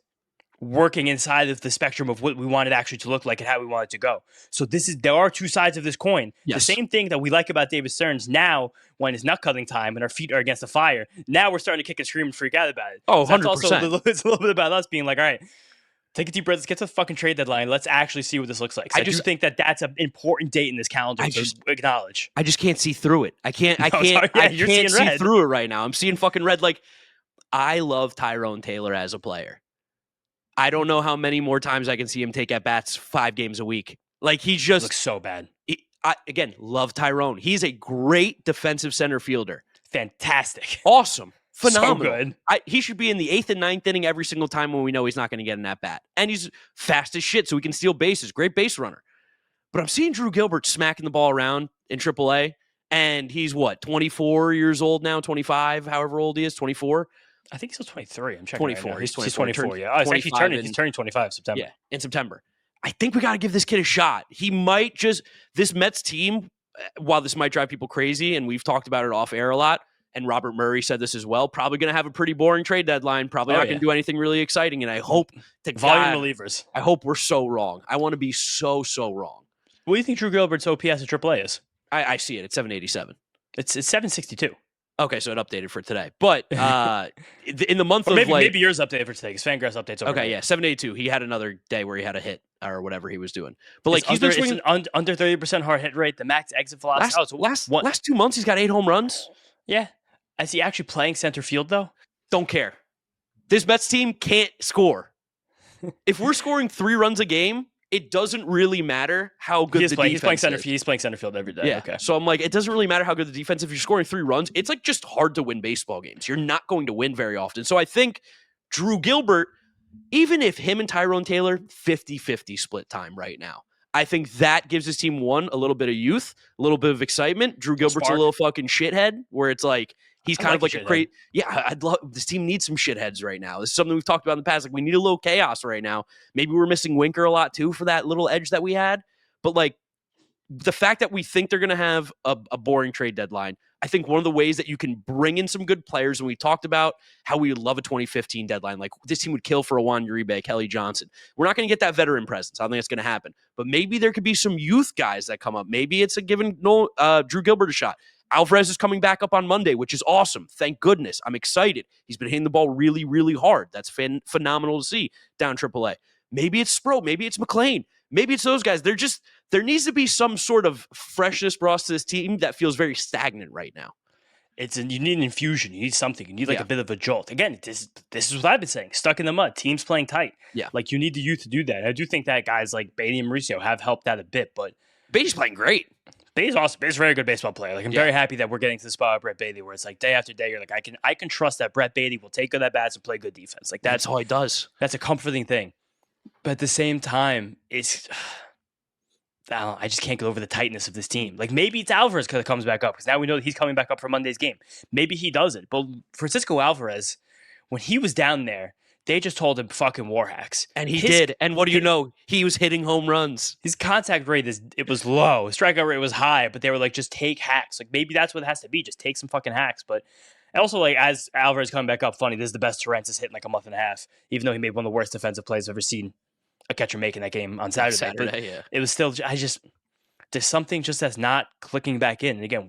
working inside of the spectrum of what we want it actually to look like and how we want it to go. So there are 2 sides of this coin. Yes. The same thing that we like about David Stearns now when it's nut cutting time and our feet are against the fire. Now we're starting to kick and scream and freak out about it.
Oh, 100%.
It's a little bit about us being like, all right, take a deep breath. Let's get to the fucking trade deadline. Let's actually see what this looks like. I do think that that's an important date in this calendar to acknowledge.
I just can't see through it. I can't see through it right now. I'm seeing fucking red. Like, I love Tyrone Taylor as a player. I don't know how many more times I can see him take at bats 5 games a week. Like he looks
so bad.
Again, love Tyrone. He's a great defensive center fielder.
Fantastic.
Awesome. Phenomenal.
So good.
He should be in the 8th and 9th inning every single time when we know he's not going to get an at-bat. And he's fast as shit, so he can steal bases. Great base runner. But I'm seeing Drew Gilbert smacking the ball around in AAA, and he's, 24 years old now, 25, however old he is, 24?
I think he's still 23. I'm checking
24.
right now.
He's
He's
24.
24, yeah. Oh, it's actually
25
he's turning 25 in September.
Yeah, in September. I think we got to give this kid a shot. He might just – this Mets team, while this might drive people crazy, and we've talked about it off air a lot, and Robert Murray said this as well, probably going to have a pretty boring trade deadline, probably not going to do anything really exciting, and I hope to
Volume relievers.
I hope we're so wrong. I want to be so wrong.
What do you think Drew Gilbert's OPS at AAA is?
I see it. It's 787.
It's 762.
Okay, so it updated for today. But in the month
Or
of
maybe yours updated for today because Fangraphs updates over.
Okay, yeah, 782. He had another day where he had a hit or whatever he was doing. But like he's
under,
been swinging
it's an under 30% hard hit rate. The max exit velocity.
last 2 months he's got 8 home runs.
Yeah. Is he actually playing center field though?
Don't care. This Mets team can't score. If we're scoring 3 runs a game, it doesn't really matter how good the defense is.
He's playing center field every day.
Yeah.
Okay.
So I'm like, it doesn't really matter how good the defense. If you're scoring 3 runs, it's like just hard to win baseball games. You're not going to win very often. So I think Drew Gilbert, even if him and Tyrone Taylor 50-50 split time right now, I think that gives his team a little bit of youth, a little bit of excitement. Drew Gilbert's a little fucking shithead where it's like he's kind of like a great. Yeah, I'd love this team needs some shitheads right now. This is something we've talked about in the past. Like we need a little chaos right now. Maybe we're missing Winker a lot too for that little edge that we had. But like the fact that we think they're going to have a boring trade deadline, I think one of the ways that you can bring in some good players, and we talked about how we would love a 2015 deadline, like this team would kill for a Juan Uribe, Kelly Johnson. We're not going to get that veteran presence. I don't think it's going to happen. But maybe there could be some youth guys that come up. Maybe it's giving Drew Gilbert a shot. Alvarez is coming back up on Monday, which is awesome. Thank goodness. I'm excited. He's been hitting the ball really, really hard. That's phenomenal to see down AAA. Maybe it's Sproat. Maybe it's McLean. Maybe it's those guys. There needs to be some sort of freshness brought to this team that feels very stagnant right now.
You need an infusion. You need something. You need like a bit of a jolt. Again, this is what I've been saying. Stuck in the mud. Teams playing tight.
Yeah.
Like you need the youth to do that. I do think that guys like Beatty and Mauricio have helped that a bit, but
Beatty's playing great.
Beatty's awesome. Beatty's a very good baseball player. Like I'm very happy that we're getting to the spot with Brett Beatty where it's like day after day, you're like, I can trust that Brett Beatty will take good at bats and play good defense. Like
that's all he does.
That's a comforting thing. But at the same time, it's I just can't get over the tightness of this team. Like maybe it's Alvarez because it comes back up because now we know that he's coming back up for Monday's game. Maybe he does it. But Francisco Alvarez, when he was down there, they just told him fucking war hacks.
And he did. And what do you know? He was hitting home runs.
His contact rate was low. His strikeout rate was high, but they were like, just take hacks. Like maybe that's what it has to be. Just take some fucking hacks. But also, like as Alvarez coming back up, funny, this is the best Torrance has hit in like a month and a half, even though he made one of the worst defensive plays I've ever seen a catcher make in that game on Saturday. But it was still, there's something just that's not clicking back in. And again,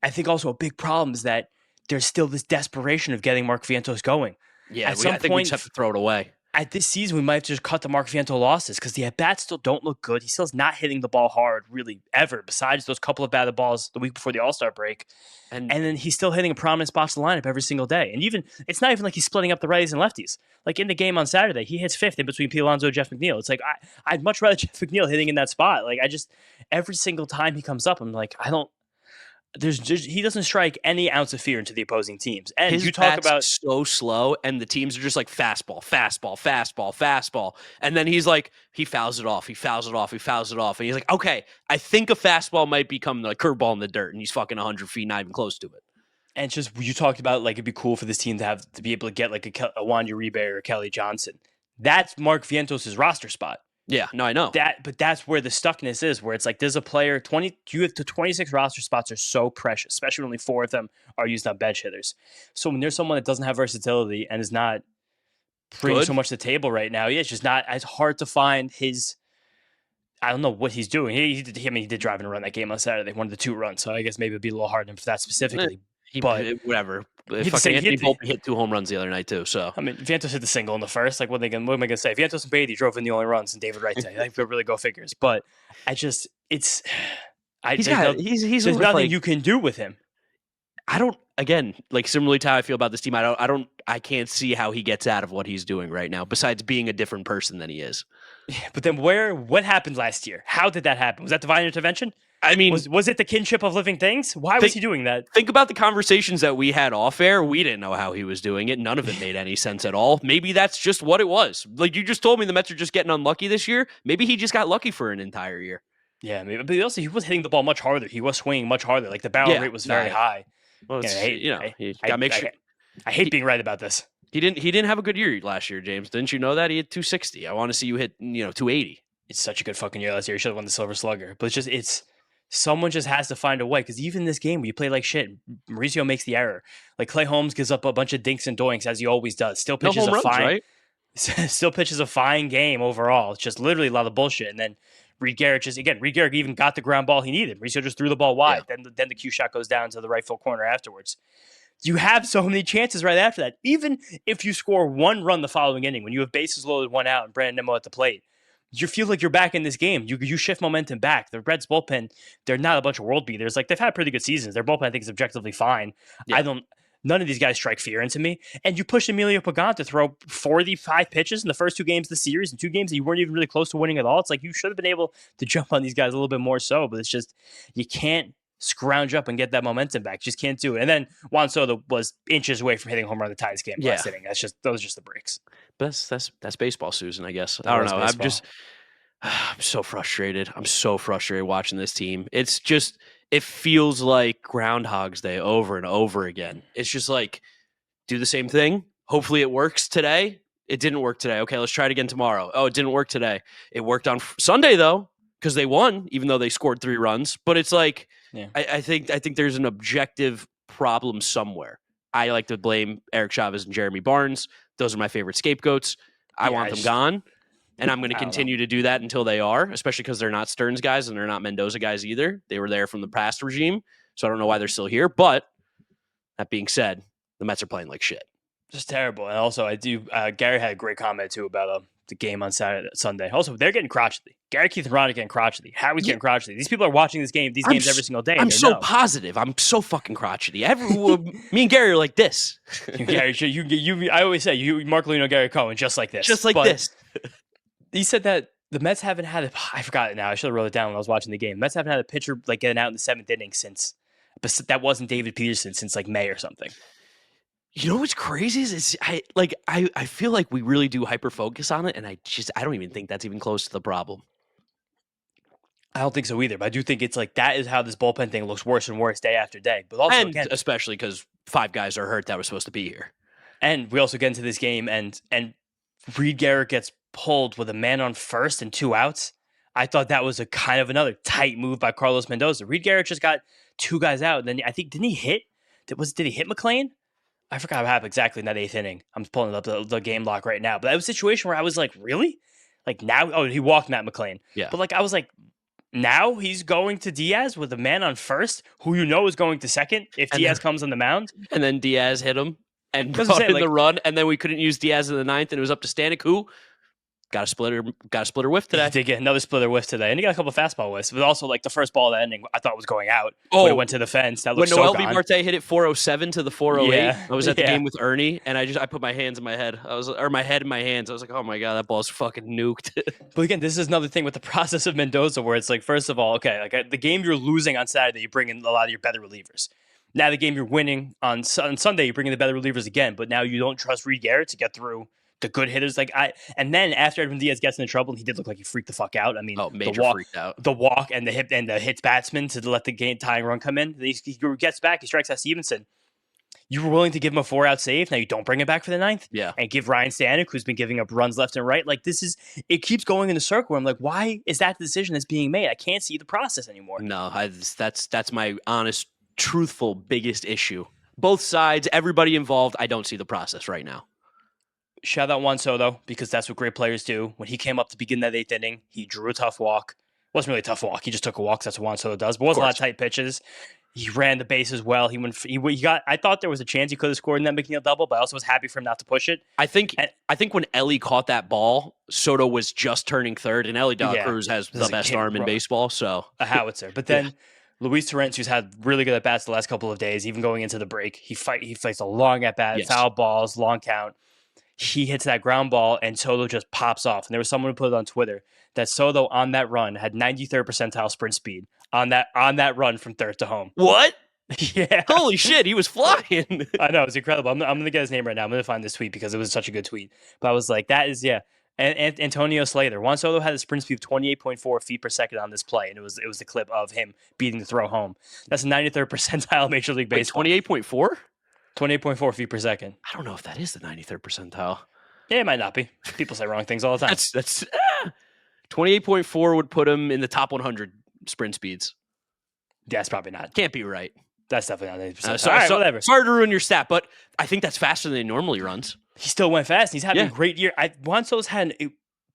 I think also a big problem is that there's still this desperation of getting Mark Vientos going.
Yeah, I think we just have to throw it away.
At this season, we might have to just cut the Mark Vientos losses because the at-bats still don't look good. He still's not hitting the ball hard, really, ever, besides those couple of batted balls the week before the All-Star break. And then he's still hitting a prominent spot in the lineup every single day. And even it's not even like he's splitting up the righties and lefties. Like in the game on Saturday, he hits fifth in between Pete Alonso and Jeff McNeil. It's like, I'd much rather Jeff McNeil hitting in that spot. Like, every single time he comes up, I'm like, he doesn't strike any ounce of fear into the opposing teams. And
his
you talk about
so slow, and the teams are just like fastball, fastball, fastball, fastball, and then he's like he fouls it off, and he's like, okay, I think a fastball might become the curveball in the dirt, and he's fucking 100 feet, not even close to it.
And just you talked about like it'd be cool for this team to be able to get like a Juan Uribe or a Kelly Johnson. That's Mark Vientos' roster spot.
Yeah, no, I know
but that's where the stuckness is, where it's like there's a player 26 roster spots are so precious, especially when only 4 of them are used on bench hitters. So when there's someone that doesn't have versatility and is not bringing so much to the table right now, it's just not as hard to find his. I don't know what he's doing. He did drive and run that game on Saturday, one of the 2 runs. So I guess maybe it'd be a little hard for that specifically.
Whatever. Anthony Volpe hit 2 home runs the other night too. So I mean,
Vientos hit the single in the first. Like, what am I gonna say? Vientos and Beatty drove in the only runs, and David Wright say, like, really go figures. But there's nothing you can do with him.
I don't, again, like similarly to how I feel about this team, I can't see how he gets out of what he's doing right now, besides being a different person than he is.
But then what happened last year? How did that happen? Was that divine intervention?
I mean,
was it the kinship of living things? Why was he doing that?
Think about the conversations that we had off air. We didn't know how he was doing it. None of it made any sense at all. Maybe that's just what it was. Like you just told me the Mets are just getting unlucky this year. Maybe he just got lucky for an entire year.
Yeah, maybe, but also he was hitting the ball much harder. He was swinging much harder. Like the barrel rate was very high.
Well,
I hate being right about this.
He didn't have a good year last year, James. Didn't you know that? He had 260. I want to see you hit 280.
It's such a good fucking year last year. You should have won the Silver Slugger. But someone just has to find a way, because even this game where you play like shit, Mauricio makes the error. Like Clay Holmes gives up a bunch of dinks and doinks as he always does. Still pitches still pitches a fine game overall. It's just literally a lot of bullshit. And then Reed Garrett even got the ground ball he needed. Mauricio just threw the ball wide. Yeah. Then the cue shot goes down to the right field corner afterwards. You have so many chances right after that. Even if you score one run the following inning, when you have bases loaded, one out, and Brandon Nimmo at the plate, you feel like you're back in this game. You shift momentum back. The Reds bullpen, they're not a bunch of world beaters. Like they've had pretty good seasons. Their bullpen, I think, is objectively fine. Yeah. None of these guys strike fear into me. And you push Emilio Pagan to throw 45 pitches in the first 2 games of the series, and 2 games that you weren't even really close to winning at all. It's like you should have been able to jump on these guys a little bit more so, but it's just you can't scrounge up and get that momentum back. Just can't do it. And then Juan Soto was inches away from hitting a home run in the ties game last inning. Those are just the breaks.
But that's baseball, Susan, I guess. I don't know. I'm so frustrated. I'm so frustrated watching this team. It feels like Groundhog's Day over and over again. It's just like, do the same thing. Hopefully it works today. It didn't work today. Okay, let's try it again tomorrow. Oh, it didn't work today. It worked on Sunday, though, because they won, even though they scored 3 runs. But it's like, I think there's an objective problem somewhere. I like to blame Eric Chavez and Jeremy Barnes. Those are my favorite scapegoats. I want them gone. And I'm going to continue to do that until they are, especially because they're not Stearns guys and they're not Mendoza guys either. They were there from the past regime, so I don't know why they're still here. But that being said, the Mets are playing like shit.
Just terrible. And also, Gary had a great comment, too, about the game on Sunday. Also, they're getting crotchety. Gary, Keith, and Ron are getting crotchety. Howie's getting crotchety. These people are watching these games every single day.
I'm so positive. I'm so fucking crotchety. Me and Gary are like this.
Gary, I always say, Mark Lino, Gary Cohen, just like this.
Just like this.
He said that the Mets haven't had I forgot it now. I should have wrote it down when I was watching the game. The Mets haven't had a pitcher like getting out in the 7th inning but that wasn't David Peterson since like May or something.
You know what's crazy is I feel like we really do hyper focus on it, and I don't even think that's even close to the problem.
I don't think so either, but I do think it's like that is how this bullpen thing looks worse and worse day after day. But also, again,
especially because 5 guys are hurt that were supposed to be here.
And we also get into this game and Reed Garrett gets pulled with a man on first and 2 outs. I thought that was a kind of another tight move by Carlos Mendoza. Reed Garrett just got 2 guys out, and then I think did he hit McClain? I forgot what happened exactly in that 8th inning. I'm pulling up the game log right now, but that was a situation where I was like, really? Like now? Oh, he walked Matt McClain.
Yeah,
but like I was like, now he's going to Diaz with a man on first, who is going to second if Diaz comes on the mound,
and then Diaz hit him and brought in the run, and then we couldn't use Diaz in the 9th, and it was up to Stanek, who got a splitter whiff today.
He did get another splitter whiff today, and he got a couple of fastball whiffs. But also, like the first ball of the inning, I thought was going out. When it went to the fence, that looked so gone.
When Noel Marte hit it 407 to the 408, I was at the game with Ernie, and I put my hands in my head. My head in my hands. I was like, oh my god, that ball's fucking nuked.
But again, this is another thing with the process of Mendoza, where it's like, first of all, okay, like the game you're losing on Saturday, you bring in a lot of your better relievers. Now the game you're winning on Sunday, you bring in the better relievers again, but now you don't trust Reed Garrett to get through the good hitters. And then after Edwin Diaz gets into trouble, he did look like he freaked the fuck out. I mean,
freaked out.
The walk and the hits batsman to let the game tying run come in. He gets back, he strikes out Stevenson. You were willing to give him a 4-out save. Now you don't bring it back for the 9th.
Yeah.
And give Ryan Stanek, who's been giving up runs left and right. Like it keeps going in a circle. I'm like, why is that the decision that's being made? I can't see the process anymore.
No, that's my honest, truthful biggest issue. Both sides, everybody involved. I don't see the process right now.
Shout out Juan Soto, because that's what great players do. When he came up to begin that 8th inning, he drew a tough walk. It wasn't really a tough walk. He just took a walk. That's what Juan Soto does. But it wasn't a lot of tight pitches. He ran the bases well. I thought there was a chance he could have scored in that McNeil double, but I also was happy for him not to push it.
I think when Ellie caught that ball, Soto was just turning third, and Ellie De La Cruz has the best arm in baseball. So
a howitzer. But then Luis Torrens, who's had really good at bats the last couple of days, even going into the break, he fights a long at bat,
Yes.
foul balls, long count. He hits that ground ball, and Soto just pops off. And there was someone who put it on Twitter that Soto on that run had 93rd percentile sprint speed on that run from third to home.
What?
Yeah.
Holy shit, he was flying.
I know, it's incredible. I'm going to get his name right now. I'm going to find this tweet because it was such a good tweet. But I was like, that is, yeah. And Antonio Slater. Juan Soto had a sprint speed of 28.4 feet per second on this play, and it was the clip of him beating the throw home. That's a 93rd percentile Major League Baseball.
28.4?
28.4 feet per second.
I don't know if that is the 93rd percentile.
Yeah, it might not be. People say wrong things all the time.
That's 28.4 would put him in the top 100 sprint speeds.
That's probably not.
Can't be right.
That's definitely not 90%.
So,
All right, whatever.
Sorry to ruin your stat, but I think that's faster than he normally runs.
He still went fast. He's having
Yeah.
a great year. Juan Soto's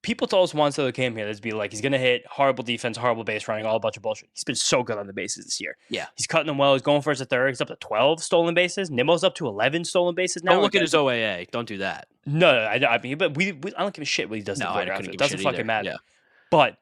people told us Juan Soto came here, that'd be like, he's going to hit horrible defense, horrible base running, all a bunch of bullshit. He's been so good on the bases this year.
Yeah.
He's cutting them well. He's going first to third. He's up to 12 stolen bases. Nimmo's up to 11 stolen bases now.
Don't look at his OAA. Don't do that.
No, I mean, but I don't give a shit what he does.
No,
in the
I
playground.
couldn't
It
give a
doesn't
shit
fucking
either.
matter.
Yeah.
But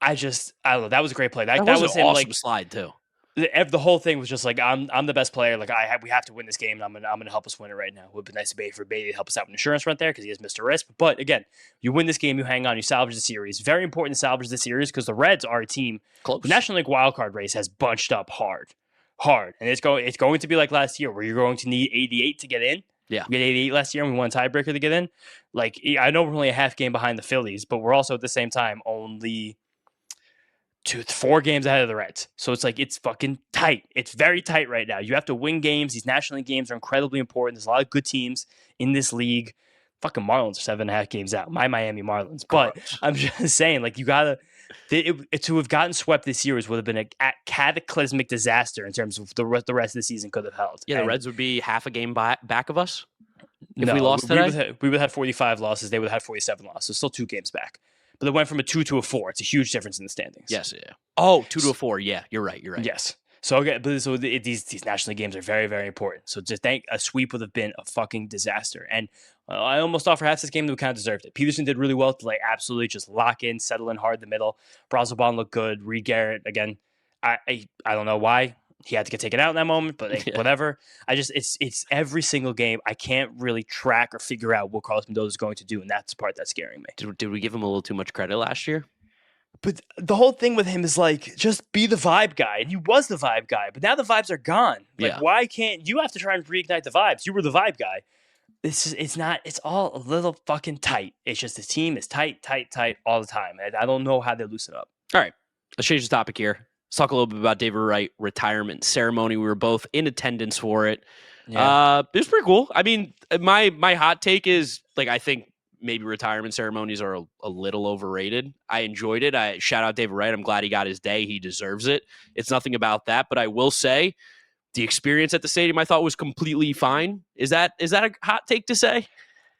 I don't know. That was a great play. That
was
was
an
him,
awesome
like,
slide, too.
the whole thing was just like, I'm the best player. Like we have to win this game. And I'm gonna help us win it right now. It would be nice to Beatty to help us out with insurance right there because he has Mr. Risk. But again, you win this game, you hang on, you salvage the series. Very important to salvage the series because the Reds are a team.
Close.
The National League wildcard race has bunched up hard, and it's going to be like last year where you're going to need 88 to get in.
Yeah.
We had 88 last year and we won a tiebreaker to get in. Like, I know we're only a half game behind the Phillies, but we're also at the same time only 4 games ahead of the Reds. So it's like, it's fucking tight. It's very tight right now. You have to win games. These National League games are incredibly important. There's a lot of good teams in this league. Fucking Marlins are 7.5 games out. My Miami Marlins. But I'm just saying, like, you gotta to have gotten swept this series would have been a cataclysmic disaster in terms of the rest of the season could have held.
Yeah, the
And
Reds would be half a game back of us if
no,
we lost today.
We would have had 45 losses. They would have had 47 losses. Still 2 games back. But they went from a 2 to a 4. It's a huge difference in the standings.
Yes, yeah. Oh, 2 to a 4. Yeah, you're right.
Yes. So okay, these National League games are very, very important. So just think a sweep would have been a fucking disaster. And I almost thought perhaps this game that we kind of deserved it. Peterson did really well to like absolutely just lock in, settle in hard in the middle. Brazelbaum looked good. Reed Garrett again. I don't know why he had to get taken out in that moment, but whatever. It's every single game. I can't really track or figure out what Carlos Mendoza is going to do, and that's the part that's scaring me.
Did we give him a little too much credit last year?
But the whole thing with him is like, just be the vibe guy. And he was the vibe guy, but now the vibes are gone. Like, why can't you have to try and reignite the vibes? You were the vibe guy. It's all a little fucking tight. It's just the team is tight all the time. And I don't know how they loosen up.
All right, let's change the topic here. Let's talk a little bit about David Wright retirement ceremony. We were both in attendance for it.
Yeah.
It was pretty cool. I mean, my hot take is like, I think maybe retirement ceremonies are a little overrated. I enjoyed it. I shout out David Wright. I'm glad he got his day. He deserves it. It's nothing about that, but I will say the experience at the stadium I thought was completely fine. Is that a hot take to say?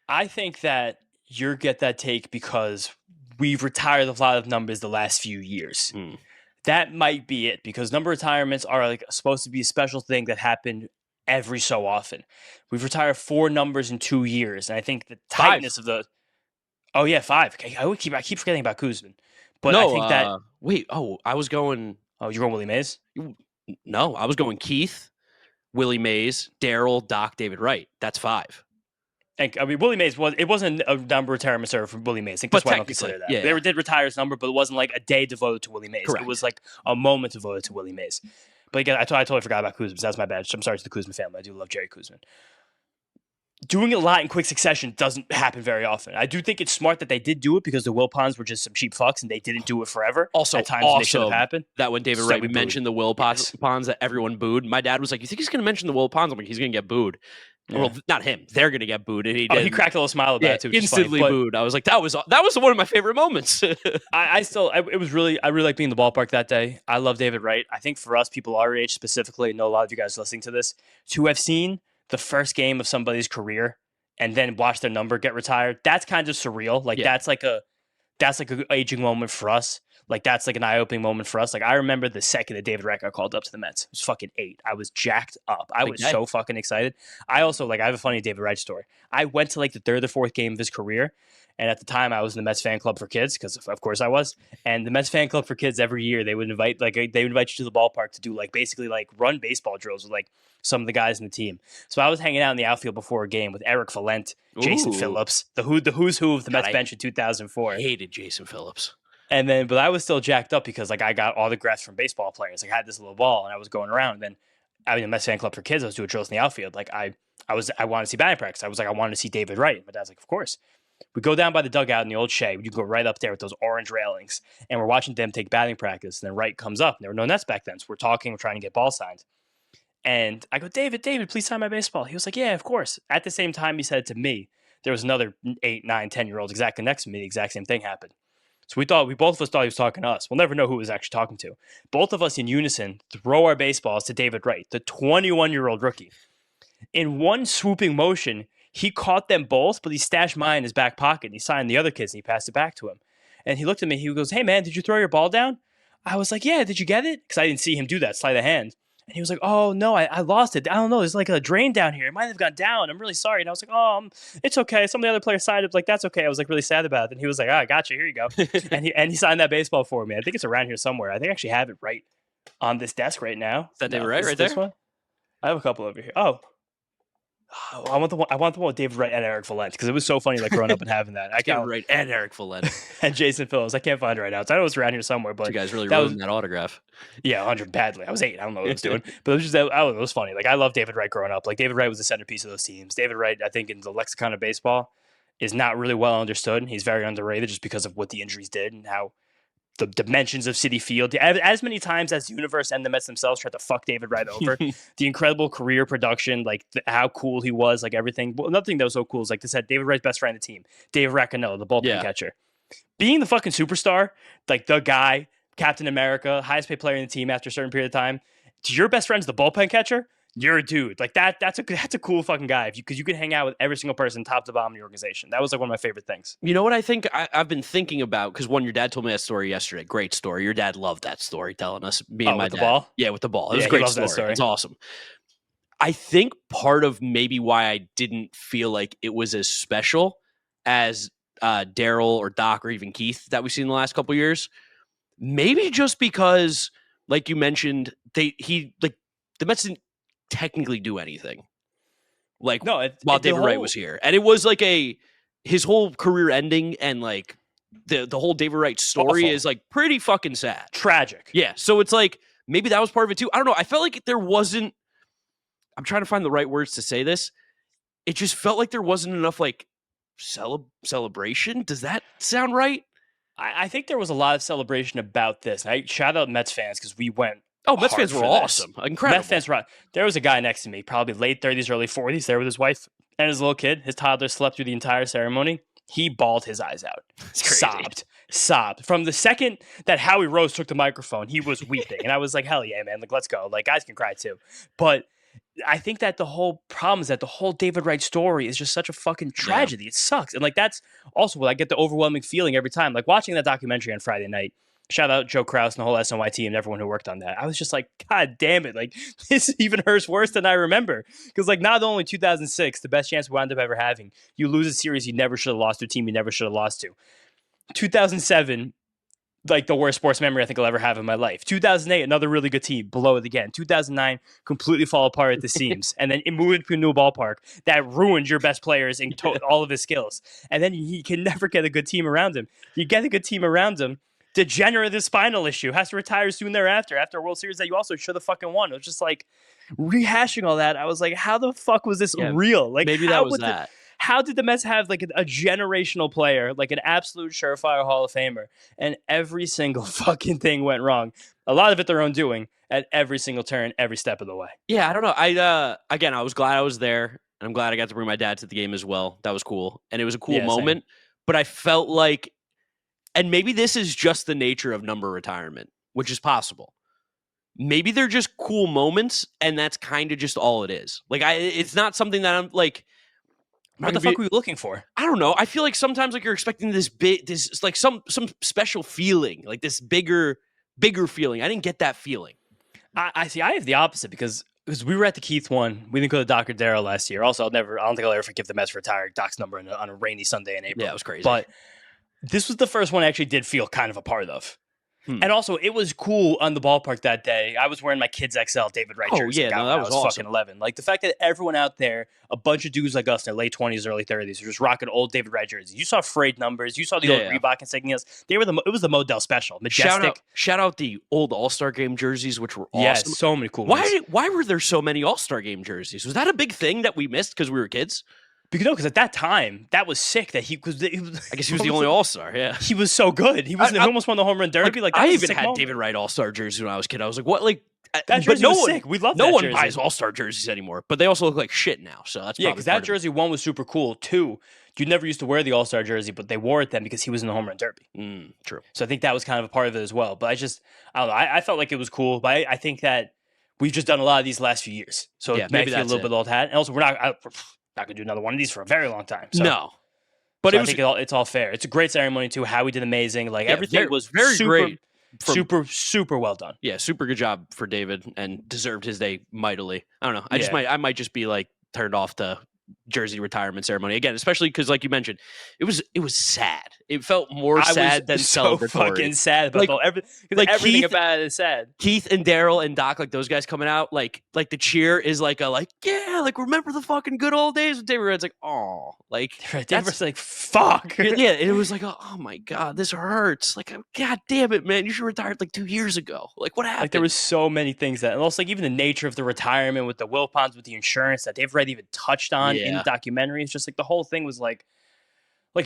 I think that you get that take because we've retired a lot of numbers the last few years. That might be it because number retirements are like supposed to be a special thing that happened every so often. We've retired 4 numbers in 2 years, and I think the tightness of the 5. Okay, I keep forgetting about Kuzman, but
No,
I think that
I was going.
Oh, you're going Willie Mays?
No, I was going Keith, Willie Mays, Daryl, Doc, David Wright. That's 5.
And I mean, Willie Mays wasn't a number retirement server for Willie Mays. I think that's why I don't consider that.
Yeah,
They did retire his number, but it wasn't like a day devoted to Willie Mays.
Correct.
It was like a moment devoted to Willie Mays. But again, I totally forgot about Kuzman. That's my bad. I'm sorry to the Kuzman family. I do love Jerry Kuzman. Doing it a lot in quick succession doesn't happen very often. I do think it's smart that they did do it because the Wilpons were just some cheap fucks and they didn't do it forever.
Also,
at times when they should have happened.
That when David
So
Wright
we booed.
mentioned the Wilpons that everyone booed, my dad was like, "You think he's going to mention the Wilpons?" I'm like, "He's going to get booed."
Yeah.
Well, not him. They're going to get booed, and he did.
He cracked a little smile about it too. Which
instantly
is funny.
booed. I was like, that was one of my favorite moments.
I really like being in the ballpark that day. I love David Wright. I think for us, people our age specifically, I know a lot of you guys listening to this, to have seen the first game of somebody's career and then watch their number get retired, that's kind of surreal. Like that's like a aging moment for us. Like that's like an eye-opening moment for us. Like I remember the second that David Wright got called up to the Mets. It was fucking 8. I was jacked up. I was so fucking excited. I also I have a funny David Wright story. I went to like the 3rd or 4th game of his career, And at the time, I was in the Mets fan club for kids because, of course, I was. And the Mets fan club for kids every year, they would invite you to the ballpark to do basically run baseball drills with some of the guys in the team. So I was hanging out in the outfield before a game with Eric Valent, Jason Phillips, the who's who of the Mets bench in 2004.
Hated Jason Phillips.
But I was still jacked up because I got autographs from baseball players. I had this little ball and I was going around. And then I was in the Mets fan club for kids. I was doing drills in the outfield. I wanted to see batting practice. I was I wanted to see David Wright. My dad's like, of course. We go down by the dugout in the old Shea. You go right up there with those orange railings. And we're watching them take batting practice. And then Wright comes up. And there were no Nets back then. So we're talking. We're trying to get ball signed. And I go, David, please sign my baseball. He was like, yeah, of course. At the same time, he said it to me. There was another 8, 9, 10-year-old exactly next to me. The exact same thing happened. So we both of us thought he was talking to us. We'll never know who he was actually talking to. Both of us in unison throw our baseballs to David Wright, the 21-year-old rookie. In one swooping motion, he caught them both, but he stashed mine in his back pocket. And he signed the other kids, and he passed it back to him. And he looked at me. He goes, hey, man, did you throw your ball down? I was like, yeah, did you get it? Because I didn't see him do that, sleight of hand. And he was like, oh, no, I lost it. I don't know. There's a drain down here. It might have gone down. I'm really sorry. And I was like, oh, it's okay. Some of the other players signed it. That's okay. I was really sad about it. And he was like, I got you. Here you go. and he signed that baseball for me. I think it's around here somewhere. I think I actually have it right on this desk right now.
Is that David Wright right there?
This one? I have a couple over here. Oh, I want the one with David Wright and Eric Valent because it was so funny growing up and having that.
David Wright and Eric Valent
and Jason Phillips. I can't find it right now. So I know it's around here somewhere. But
you guys really ruined that autograph.
Yeah, 100 badly. I was 8. I don't know what I was doing, but it was funny. I love David Wright growing up. David Wright was the centerpiece of those teams. David Wright, I think, in the lexicon of baseball, is not really well understood. He's very underrated just because of what the injuries did and how the dimensions of Citi Field, as many times as the universe and the Mets themselves tried to fuck David Wright over. The incredible career production, how cool he was, everything. Well, another thing that was so cool is this had David Wright's best friend on the team, Dave Racanello, the bullpen catcher. Being the fucking superstar, the guy, Captain America, highest paid player in the team after a certain period of time, to your best friend's the bullpen catcher, you're a dude. That's a cool fucking guy because you can hang out with every single person top to bottom in the organization. That was one of my favorite things.
You know what I think I've been thinking about? Because your dad told me that story yesterday. Great story. Your dad loved that story, telling us. Me and my
with
dad.
The ball?
Yeah, with the ball. It was a great story. It's awesome. I think part of maybe why I didn't feel like it was as special as Daryl or Doc or even Keith that we've seen in the last couple of years, maybe just because, like you mentioned, the Mets didn't technically do anything while David Wright was here, and it was his whole career ending, and the whole David Wright story is pretty fucking sad,
tragic.
Yeah, so it's maybe that was part of it too. I don't know. I felt like there wasn't. I'm trying to find the right words to say this. It just felt like there wasn't enough celebration. Does that sound right?
I think there was a lot of celebration about this. I shout out Mets fans because we went.
Oh, Mets fans were awesome. Incredible.
Mets fans were. There was a guy next to me, probably late 30s, early 40s, there with his wife and his little kid. His toddler slept through the entire ceremony. He bawled his eyes out. Sobbed. From the second that Howie Rose took the microphone, he was weeping. And I was like, hell yeah, man. Let's go. Guys can cry too. But I think that the whole problem is that the whole David Wright story is just such a fucking tragedy. Yeah. It sucks. And that's also what I get the overwhelming feeling every time. Watching that documentary on Friday night. Shout out Joe Kraus and the whole SNY team and everyone who worked on that. I was just God damn it. This even hurts worse than I remember. Because, not only 2006, the best chance we wound up ever having, you lose a series you never should have lost to, a team you never should have lost to. 2007, the worst sports memory I think I'll ever have in my life. 2008, another really good team, blow it again. 2009, completely fall apart at the seams. And then it moved to a new ballpark that ruined your best players and all of his skills. And then he can never get a good team around him. You get a good team around him, degenerative spinal issue, has to retire soon thereafter after a World Series that you also should have fucking won. It was just rehashing all that. I was how the fuck was this real?
Maybe that was that.
How did the Mets have a generational player, an absolute surefire Hall of Famer, and every single fucking thing went wrong? A lot of it their own doing at every single turn, every step of the way.
Yeah, I don't know. I was glad I was there, and I'm glad I got to bring my dad to the game as well. That was cool, and it was a cool moment. Same. But I felt and maybe this is just the nature of number retirement, which is possible. Maybe they're just cool moments, and that's kind of just all it is. It's not something that I'm
what the fuck were you looking for?
I don't know. I feel sometimes you're expecting this some special feeling, this bigger feeling. I didn't get that feeling.
I see. I have the opposite because because we were at the Keith one. We didn't go to Doc or Darryl last year. Also, I don't think I'll ever forgive the Mets for retiring Doc's number on a rainy Sunday in April.
Yeah, it was crazy.
But this was the first one I actually did feel kind of a part of. And also, it was cool on the ballpark that day. I was wearing my Kids XL David Wright jersey.
Yeah, no, that was awesome.
Fucking 11. Like, the fact that everyone out there, a bunch of dudes like us in their late 20s, early 30s, were just rocking old David Wright jerseys. You saw frayed numbers. You saw the old Reebok insignias. It was the Modell special. Majestic.
Shout out the old All-Star Game jerseys, which were awesome.
Yes, so many cool ones.
Why were there so many All-Star Game jerseys? Was that a big thing that we missed because we were kids?
Because at that time, that was sick. That he was.
I guess he was the only All-Star. Yeah,
he was so good. He almost won the home run derby. Like,
I even had David Wright All-Star jersey when I was a kid. I was like, what? Like
that jersey was sick. We love that jersey.
No one buys All-Star jerseys anymore, but they also look like shit now. So that's
because that jersey one was super cool. Two, you never used to wear the All-Star jersey, but they wore it then because he was in the home run derby.
True.
So I think that was kind of a part of it as well. But I don't know. I felt like it was cool, but I think that we've just done a lot of these last few years. So it might feel a little bit old hat. And also, we're not going to do another one of these for a very long time. So.
No. But
I think it's all fair. It's a great ceremony, too. Howie did amazing. Like, everything was
very great.
Super well done.
Yeah, super good job for David and deserved his day mightily. I don't know. I might just be like turned off the jersey retirement ceremony again, especially because, like you mentioned, it was sad. It felt more sad than
so
celebratory.
Fucking sad, but everything about it is sad.
Keith and Daryl and Doc, like those guys coming out, like the cheer is like remember the fucking good old days. And David Red's like, oh, like
David's like, fuck.
Yeah, it was like, oh my god, this hurts. Like, god damn it, man, you should have retired like 2 years ago. Like, what happened?
Like, there was so many things that, and also like even the nature of the retirement with the Wilpons, with the insurance that David Wright even touched on in the documentary. It's just like the whole thing was like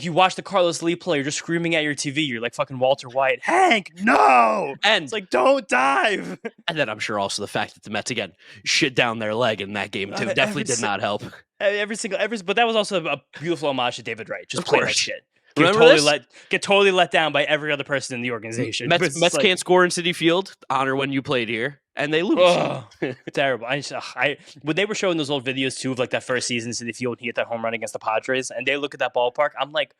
you watch the Carlos Lee play, you're just screaming at your TV. You're like fucking Walter White. Hank, no!
And
it's like, don't dive.
And then I'm sure also the fact that the Mets again shit down their leg in that game too definitely did not help.
But that was also a beautiful homage to David Wright. Just play that shit. Get totally let down by every other person in the organization.
Mets can't score in Citi Field. Honor when you played here, and they lose.
Terrible. When they were showing those old videos too of like that first season in Citi Field, when he hit that home run against the Padres, and they look at that ballpark, I'm like,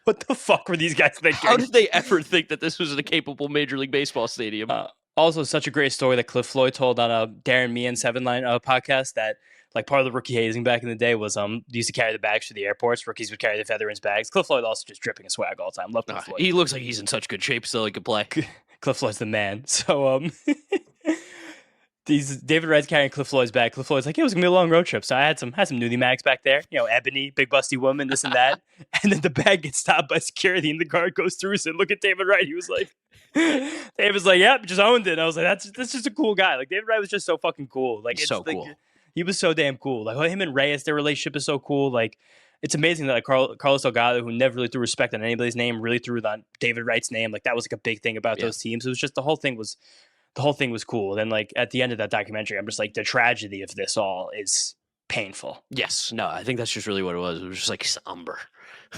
what the fuck were these guys thinking?
How did they ever think that this was a capable Major League Baseball stadium?
Also, such a great story that Cliff Floyd told on a Darren Meehan 7 Line podcast that. Like, part of the rookie hazing back in the day was they used to carry the bags to the airports. Rookies would carry the veterans' bags. Cliff Floyd also just dripping in swag all the time. Love Cliff Floyd.
He looks like he's in such good shape still he could play.
Cliff Floyd's the man. So, David Wright's carrying Cliff Floyd's bag. Cliff Floyd's like, it was going to be a long road trip. So I had some nudie mags back there. You know, ebony, big busty woman, this and that. And then the bag gets stopped by security and the guard goes through and said, look at David Wright. He was like, David's like, yep, just owned it. And I was like, that's just a cool guy. Like, David Wright was just so fucking cool. Like, it's so cool. He was so damn cool. Like, him and Reyes, their relationship is so cool. Like, it's amazing that like Carlos Delgado, who never really threw respect on anybody's name, really threw it on David Wright's name. Like, that was like a big thing about those teams. It was just the whole thing was cool. And then like at the end of that documentary, I'm just like, the tragedy of this all is painful.
Yes. No, I think that's just really what it was. It was just like somber.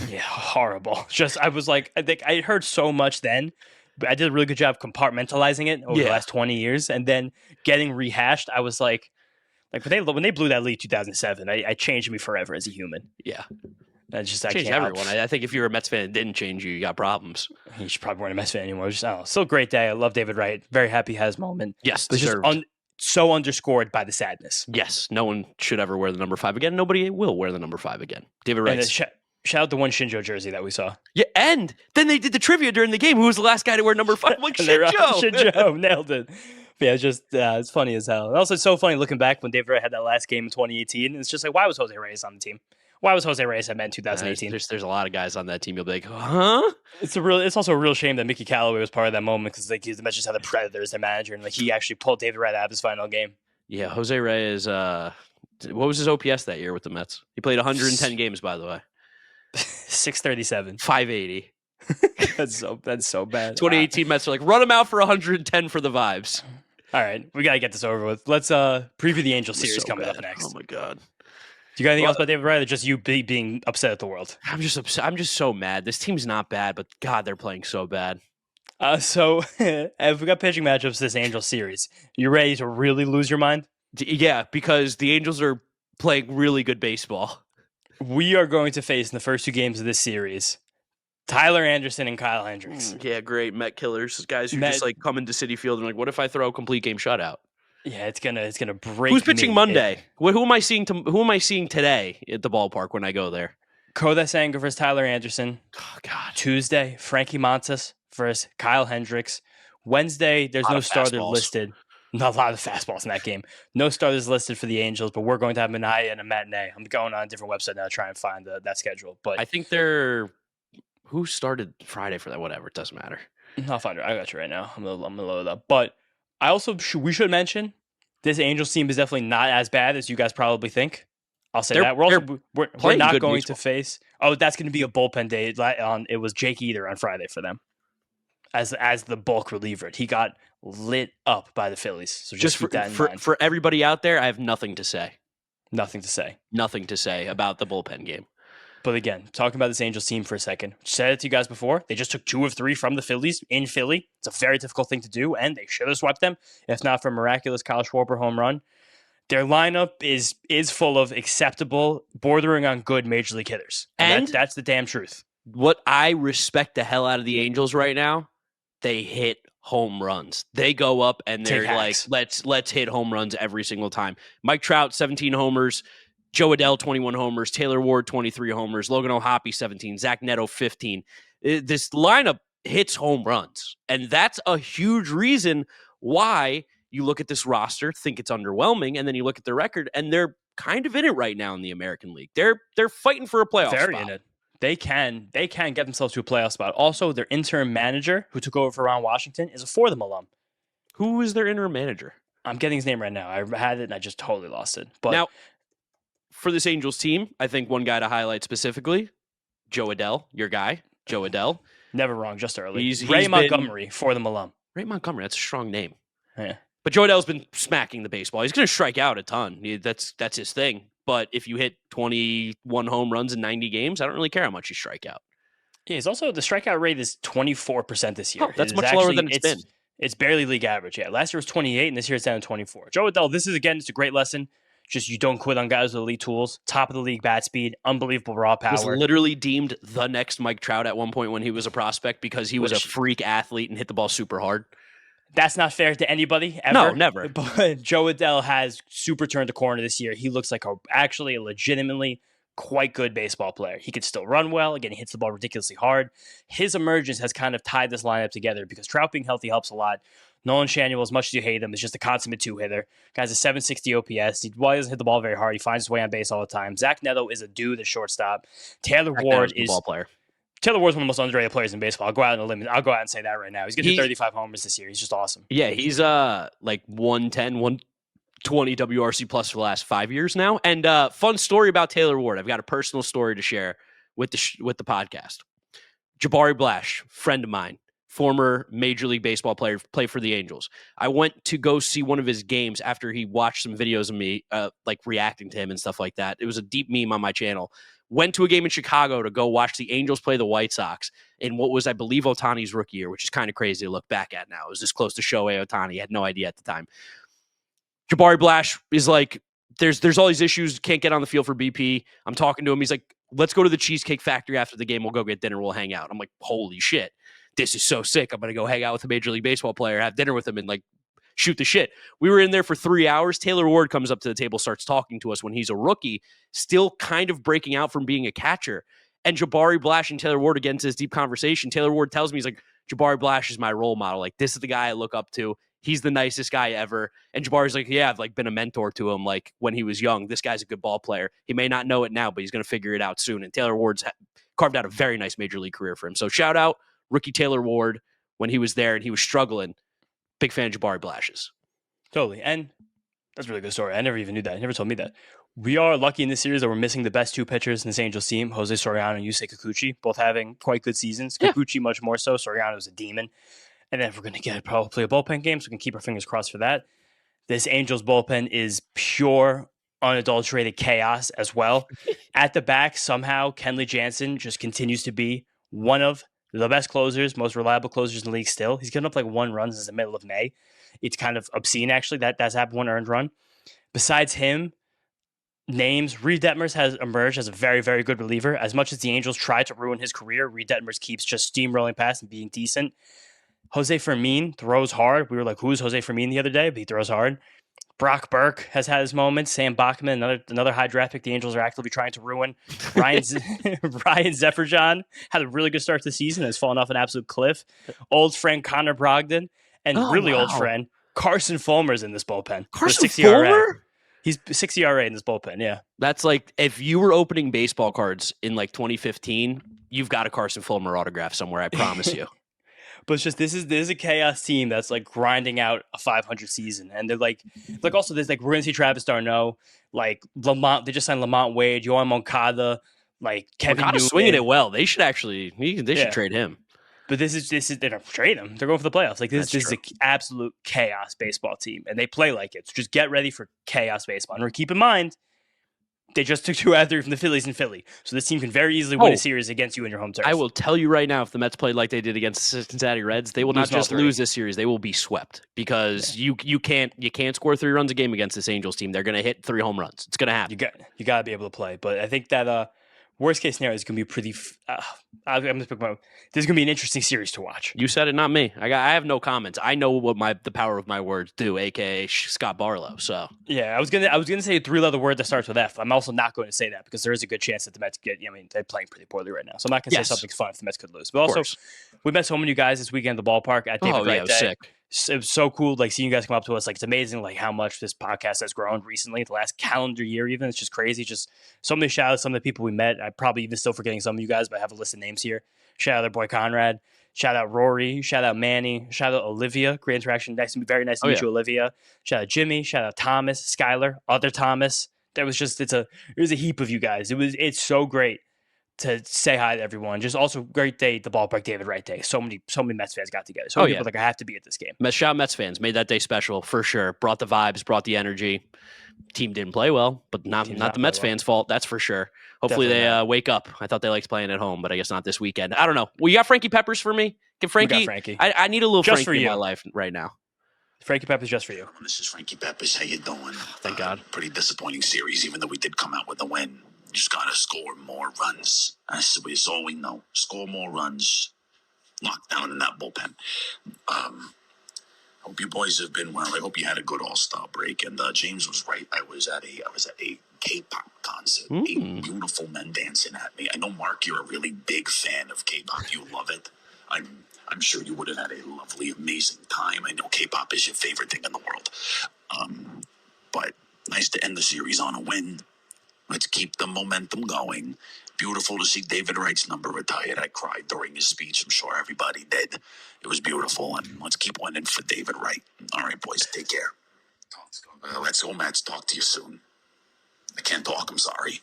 Yeah, horrible. I was like, I think I heard so much then. But I did a really good job compartmentalizing it over the last 20 years. And then getting rehashed, I was like when they blew that lead 2007, I changed me forever as a human.
Yeah.
That's just
changed everyone. I think if you're a Mets fan, it didn't change you. You got problems.
You should probably weren't a Mets fan anymore. Just, I don't know. Still a great day. I love David Wright. Very happy he has moment.
Yes,
but just so underscored by the sadness.
Yes, no one should ever wear the number 5 again. Nobody will wear the number 5 again. David Wright.
Shout out the one Shinjo jersey that we saw.
Yeah, and then they did the trivia during the game. Who was the last guy to wear number 5? Like Shinjo.
Shinjo nailed it. But yeah, it's funny as hell. And also, it's so funny looking back when David Wright had that last game in 2018. And it's just like, why was Jose Reyes on the team? Why was Jose Reyes at Met in 2018?
There's a lot of guys on that team. You'll be like, huh?
It's also a real shame that Mickey Callaway was part of that moment because like the Mets just had the Predators, their manager, and like he actually pulled David Wright out of his final game.
Yeah, Jose Reyes. What was his OPS that year with the Mets? He played 110 games, by the way.
637,
580.
That's so bad.
2018 Mets are like, run him out for 110 for the vibes.
All right, we gotta get this over with. Let's preview the Angels series coming up next.
Oh my god.
Do you got anything else about David Wright, or just you being upset at the world?
I'm just upset. I'm just so mad. This team's not bad, but God, they're playing so bad.
So if we got pitching matchups this Angels series, you ready to really lose your mind?
Yeah, because the Angels are playing really good baseball.
We are going to face in the first 2 games of this series Tyler Anderson and Kyle Hendricks.
Yeah, great. Met killers. Guys who just like come into Citi Field and like, what if I throw a complete game shutout?
Yeah, it's gonna break.
Who's pitching
me.
Monday? Who am I seeing? Who am I seeing today at the ballpark when I go there?
Koda Sanger versus Tyler Anderson.
Oh God.
Tuesday, Frankie Montas versus Kyle Hendricks. Wednesday, there's no starter listed. Not a lot of fastballs in that game. No starters listed for the Angels, but we're going to have Minaya and a matinee. I'm going on a different website now to try and find that schedule. But
I think they're who started Friday for that. Whatever, it doesn't matter.
I'll find it. I got you right now. I'm gonna load it up. But I also we should mention this Angels team is definitely not as bad as you guys probably think. I'll say that. We're not going to face. Oh, that's going to be a bullpen day. It was Jake Eder on Friday for them as the bulk reliever. He got lit up by the Phillies. So just keep that in mind.
For everybody out there, I have nothing to say.
Nothing to say.
Nothing to say about the bullpen game.
But again, talking about this Angels team for a second, said it to you guys before. They just took 2 of 3 from the Phillies in Philly. It's a very difficult thing to do, and they should have swept them, if not for a miraculous Kyle Schwarber home run. Their lineup is full of acceptable, bordering on good major league hitters. And that's the damn truth.
What I respect the hell out of the Angels right now, they hit home runs. They go up and they're like, let's hit home runs every single time. Mike Trout, 17 homers. Joe Adell, 21 homers. Taylor Ward, 23 homers. Logan O'Hoppe, 17. Zach Neto, 15. This lineup hits home runs. And that's a huge reason why you look at this roster, think it's underwhelming, and then you look at their record, and they're kind of in it right now in the American League. They're fighting for a playoff spot.
In it. They can get themselves to a playoff spot. Also, their interim manager, who took over for Ron Washington, is a Fordham alum.
Who is their interim manager?
I'm getting his name right now. I had it, and I just totally lost it. But
now, for this Angels team, I think one guy to highlight specifically, Joe Adell, your guy, Joe Adell.
Never wrong, just early.
He's
Ray Montgomery, Fordham alum.
Ray Montgomery, that's a strong name.
Yeah.
But Joe Adell's been smacking the baseball. He's going to strike out a ton. That's his thing. But if you hit 21 home runs in 90 games, I don't really care how much you strike out.
Yeah, he's also, the strikeout rate is 24% this year.
Oh, that's much lower than it's been.
It's barely league average. Yeah, last year was 28, and this year it's down to 24. Joe Adell, it's a great lesson. Just you don't quit on guys with elite tools. Top of the league bat speed, unbelievable raw power.
Was literally deemed the next Mike Trout at one point when he was a prospect because he was a freak athlete and hit the ball super hard.
That's not fair to anybody, ever.
No, never.
But Joe Adell has super turned the corner this year. He looks like actually a legitimately quite good baseball player. He could still run well. Again, he hits the ball ridiculously hard. His emergence has kind of tied this lineup together because Trout being healthy helps a lot. Nolan Shanuel, as much as you hate him, is just a consummate 2-hitter. Guy's a 760 OPS. While he doesn't hit the ball very hard, he finds his way on base all the time. Zach Neto is a dude at shortstop. Taylor Ward is
ball player.
Taylor Ward's one of the most underrated players in baseball. I'll go out on a limit. I'll go out and say that right now. He's going to hit 35 homers this year. He's just awesome.
Yeah, he's like 110, 120 WRC plus for the last 5 years now. And fun story about Taylor Ward. I've got a personal story to share with the podcast. Jabari Blash, friend of mine, former Major League Baseball player, played for the Angels. I went to go see one of his games after he watched some videos of me, like reacting to him and stuff like that. It was a deep meme on my channel. Went to a game in Chicago to go watch the Angels play the White Sox in what was, I believe, Ohtani's rookie year, which is kind of crazy to look back at now. It was this close to Shohei Ohtani. I had no idea at the time. Jabari Blash is like, there's all these issues, can't get on the field for BP. I'm talking to him. He's like, let's go to the Cheesecake Factory after the game. We'll go get dinner. We'll hang out. I'm like, holy shit. This is so sick. I'm going to go hang out with a Major League Baseball player, have dinner with him, and like shoot the shit. We were in there for 3 hours. Taylor Ward comes up to the table, starts talking to us when he's a rookie, still kind of breaking out from being a catcher. And Jabari Blash and Taylor Ward, again, to this deep conversation, Taylor Ward tells me, he's like, Jabari Blash is my role model. Like, this is the guy I look up to. He's the nicest guy ever. And Jabari's like, yeah, I've like been a mentor to him. Like when he was young, this guy's a good ball player. He may not know it now, but he's going to figure it out soon. And Taylor Ward's carved out a very nice Major League career for him. So shout out rookie Taylor Ward when he was there and he was struggling. Big fan of Jabari Blash's.
Totally. And that's a really good story. I never even knew that. You never told me that. We are lucky in this series that we're missing the best 2 pitchers in this Angels team, Jose Soriano and Yusei Kikuchi, both having quite good seasons.
Yeah.
Kikuchi much more so. Soriano's a demon. And then if we're going to get probably a bullpen game, so we can keep our fingers crossed for that. This Angels bullpen is pure, unadulterated chaos as well. At the back, somehow, Kenley Jansen just continues to be one of the best closers, most reliable closers in the league still. He's given up like 1 run since the middle of May. It's kind of obscene, actually. That's happened, 1 earned run. Besides him, names, Reed Detmers has emerged as a very, very good reliever. As much as the Angels tried to ruin his career, Reed Detmers keeps just steamrolling past and being decent. Jose Fermin throws hard. We were like, who's Jose Fermin the other day? But he throws hard. Brock Burke has had his moments. Sam Bachman, another high draft pick the Angels are actively trying to ruin. Ryan Zefferjon had a really good start to the season. Has fallen off an absolute cliff. Old friend Connor Brogdon and old friend Carson Fulmer's in this bullpen.
Carson
6 ERA.
Fulmer?
He's 6 ERA in this bullpen, yeah.
That's like, if you were opening baseball cards in like 2015, you've got a Carson Fulmer autograph somewhere, I promise you.
But it's just this is a chaos team that's like grinding out a 500 season, and they're like also there's like we're gonna see Travis d'Arnaud, like Lamont. They just signed Lamont Wade, Yohan Moncada, like Kevin
Moncada's
Newman.
swinging it well. They should actually should trade him.
But this is they don't trade him. They're going for the playoffs. Like this is an absolute chaos baseball team, and they play like it. So just get ready for chaos baseball. And keep in mind, they just took 2 out of 3 from the Phillies in Philly. So this team can very easily win a series against you in your home turf.
I will tell you right now, if the Mets played like they did against the Cincinnati Reds, they will not just lose this series. They will be swept because you can't score 3 runs a game against this Angels team. They're going to hit 3 home runs. It's going to happen.
You got to be able to play. But I think that worst case scenario is going to be pretty. I'm going to pick my. This is going to be an interesting series to watch.
You said it, not me. I have no comments. I know what the power of my words do, aka Scott Barlow. So
yeah, I was gonna say a 3-letter word that starts with F. I'm also not going to say that because there is a good chance that the Mets get. I mean, they're playing pretty poorly right now, so I'm not going to say something fun if the Mets could lose. But also, we met so many of you guys this weekend at the ballpark at David Wright
it was
Day.
sick.
It was so cool, like seeing you guys come up to us. Like it's amazing, like how much this podcast has grown recently. The last calendar year, even it's just crazy. Just so many shout outs, some of the people we met. I'm probably even still forgetting some of you guys, but I have a list of names here. Shout out our boy Conrad. Shout out Rory. Shout out Manny. Shout out Olivia. Great interaction. Very nice to meet you, Olivia. Shout out Jimmy. Shout out Thomas, Skylar, other Thomas. There was just it was a heap of you guys. It's so great to say hi to everyone. Just also great day at the ballpark, David Wright Day. So many Mets fans got together. So many people like I have to be at this game.
Shout out Mets fans. Made that day special for sure. Brought the vibes, brought the energy. Team didn't play well, but not the Mets fans' fault. That's for sure. Hopefully they wake up. I thought they liked playing at home, but I guess not this weekend. I don't know. Well, you got Frankie Peppers for me? Can Frankie? I need a little just Frankie in my life right now.
Frankie Peppers just for you.
This is Frankie Peppers. How you doing?
Thank God.
Pretty disappointing series, even though we did come out with a win. Just got to score more runs. That's all we know. Score more runs. Locked down in that bullpen. Hope you boys have been well. I hope you had a good All-Star break. And James was right. I was at a K-pop concert. A beautiful men dancing at me. I know, Mark, you're a really big fan of K-pop. You love it. I'm sure you would have had a lovely, amazing time. I know K-pop is your favorite thing in the world. But nice to end the series on a win. Let's keep the momentum going. Beautiful to see David Wright's number retired. I cried during his speech. I'm sure everybody did. It was beautiful, and let's keep winning for David Wright. All right, boys, take care. Let's go, Mets. Talk to you soon. I can't talk. I'm sorry.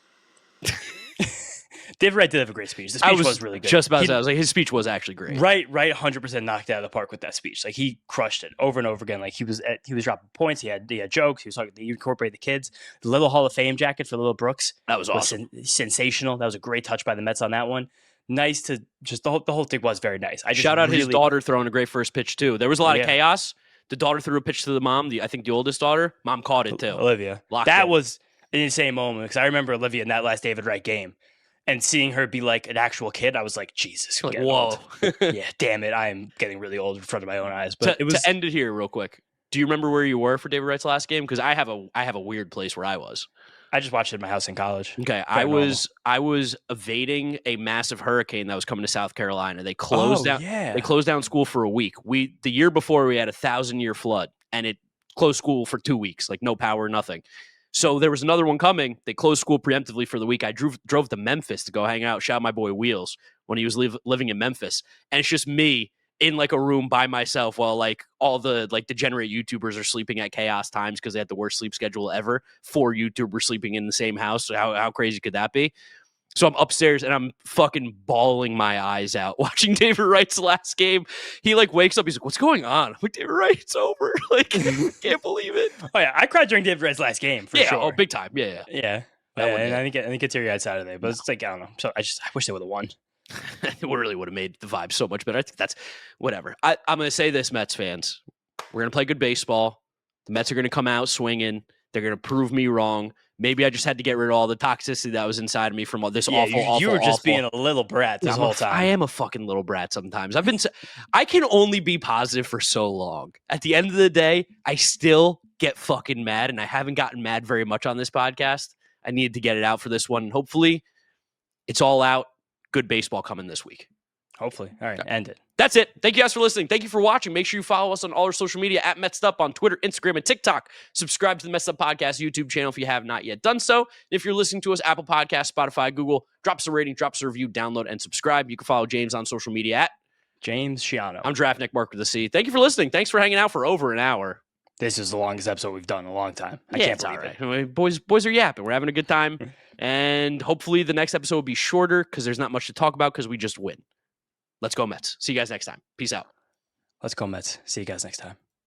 David Wright did have a great speech. The speech was really good.
Just about to say, I was like, his speech was actually great.
Right, 100% knocked it out of the park with that speech. Like he crushed it over and over again. Like he was dropping points. He had jokes. He was talking. He incorporated the kids. The little Hall of Fame jacket for Little Brooks.
That was awesome.
Sensational. That was a great touch by the Mets on that one. Nice to just the whole thing was very nice.
Shout out his daughter throwing a great first pitch too. There was a lot of chaos. The daughter threw a pitch to the mom. I think the oldest daughter. Mom caught it too.
Olivia. That was an insane moment because I remember Olivia in that last David Wright game. And seeing her be like an actual kid, I was like, Jesus,
like, whoa.
Yeah, damn it. I am getting really old in front of my own eyes. But
it was to end it here real quick. Do you remember where you were for David Wright's last game? Because I have a weird place where I was.
I just watched it in my house in college.
Okay. I was evading a massive hurricane that was coming to South Carolina. They closed down they closed down school for a week. The year before we had 1,000-year flood and it closed school for 2 weeks, like no power, nothing. So there was another one coming. They closed school preemptively for the week. I drove to Memphis to go hang out, shout out my boy Wheels when he was living in Memphis. And it's just me in like a room by myself while like all the like degenerate YouTubers are sleeping at chaos times because they had the worst sleep schedule ever. 4 YouTubers sleeping in the same house. So how crazy could that be? So I'm upstairs and I'm fucking bawling my eyes out watching David Wright's last game. He like wakes up. He's like, "What's going on?" I'm like, "David Wright, it's over." Like, can't believe it.
Oh yeah, I cried during David Wright's last game for sure.
Oh, big time. Yeah.
And I think it's teary-eyed Saturday, but it's like I don't know. So I wish they would have won.
It really would have made the vibe so much better. I think that's whatever. I'm going to say this, Mets fans. We're going to play good baseball. The Mets are going to come out swinging. They're going to prove me wrong. Maybe I just had to get rid of all the toxicity that was inside of me from all this awful.
You were just
awful.
being a little brat this whole time.
I am a fucking little brat sometimes. I can only be positive for so long. At the end of the day, I still get fucking mad, and I haven't gotten mad very much on this podcast. I needed to get it out for this one. Hopefully, it's all out. Good baseball coming this week.
Hopefully. All right, end it.
That's it. Thank you guys for listening. Thank you for watching. Make sure you follow us on all our social media at Mets'd on Twitter, Instagram, and TikTok. Subscribe to the Mets'd Podcast YouTube channel if you have not yet done so. If you're listening to us, Apple Podcasts, Spotify, Google, drop us a rating, drop us a review, download, and subscribe. You can follow James on social media at
James Shiano.
I'm Draftnik Mark with a C. Thank you for listening. Thanks for hanging out for over an hour.
This is the longest episode we've done in a long time. I can't believe it.
Boys are yapping. We're having a good time. And hopefully the next episode will be shorter because there's not much to talk about because we just win. Let's go Mets. See you guys next time. Peace out.
Let's go Mets. See you guys next time.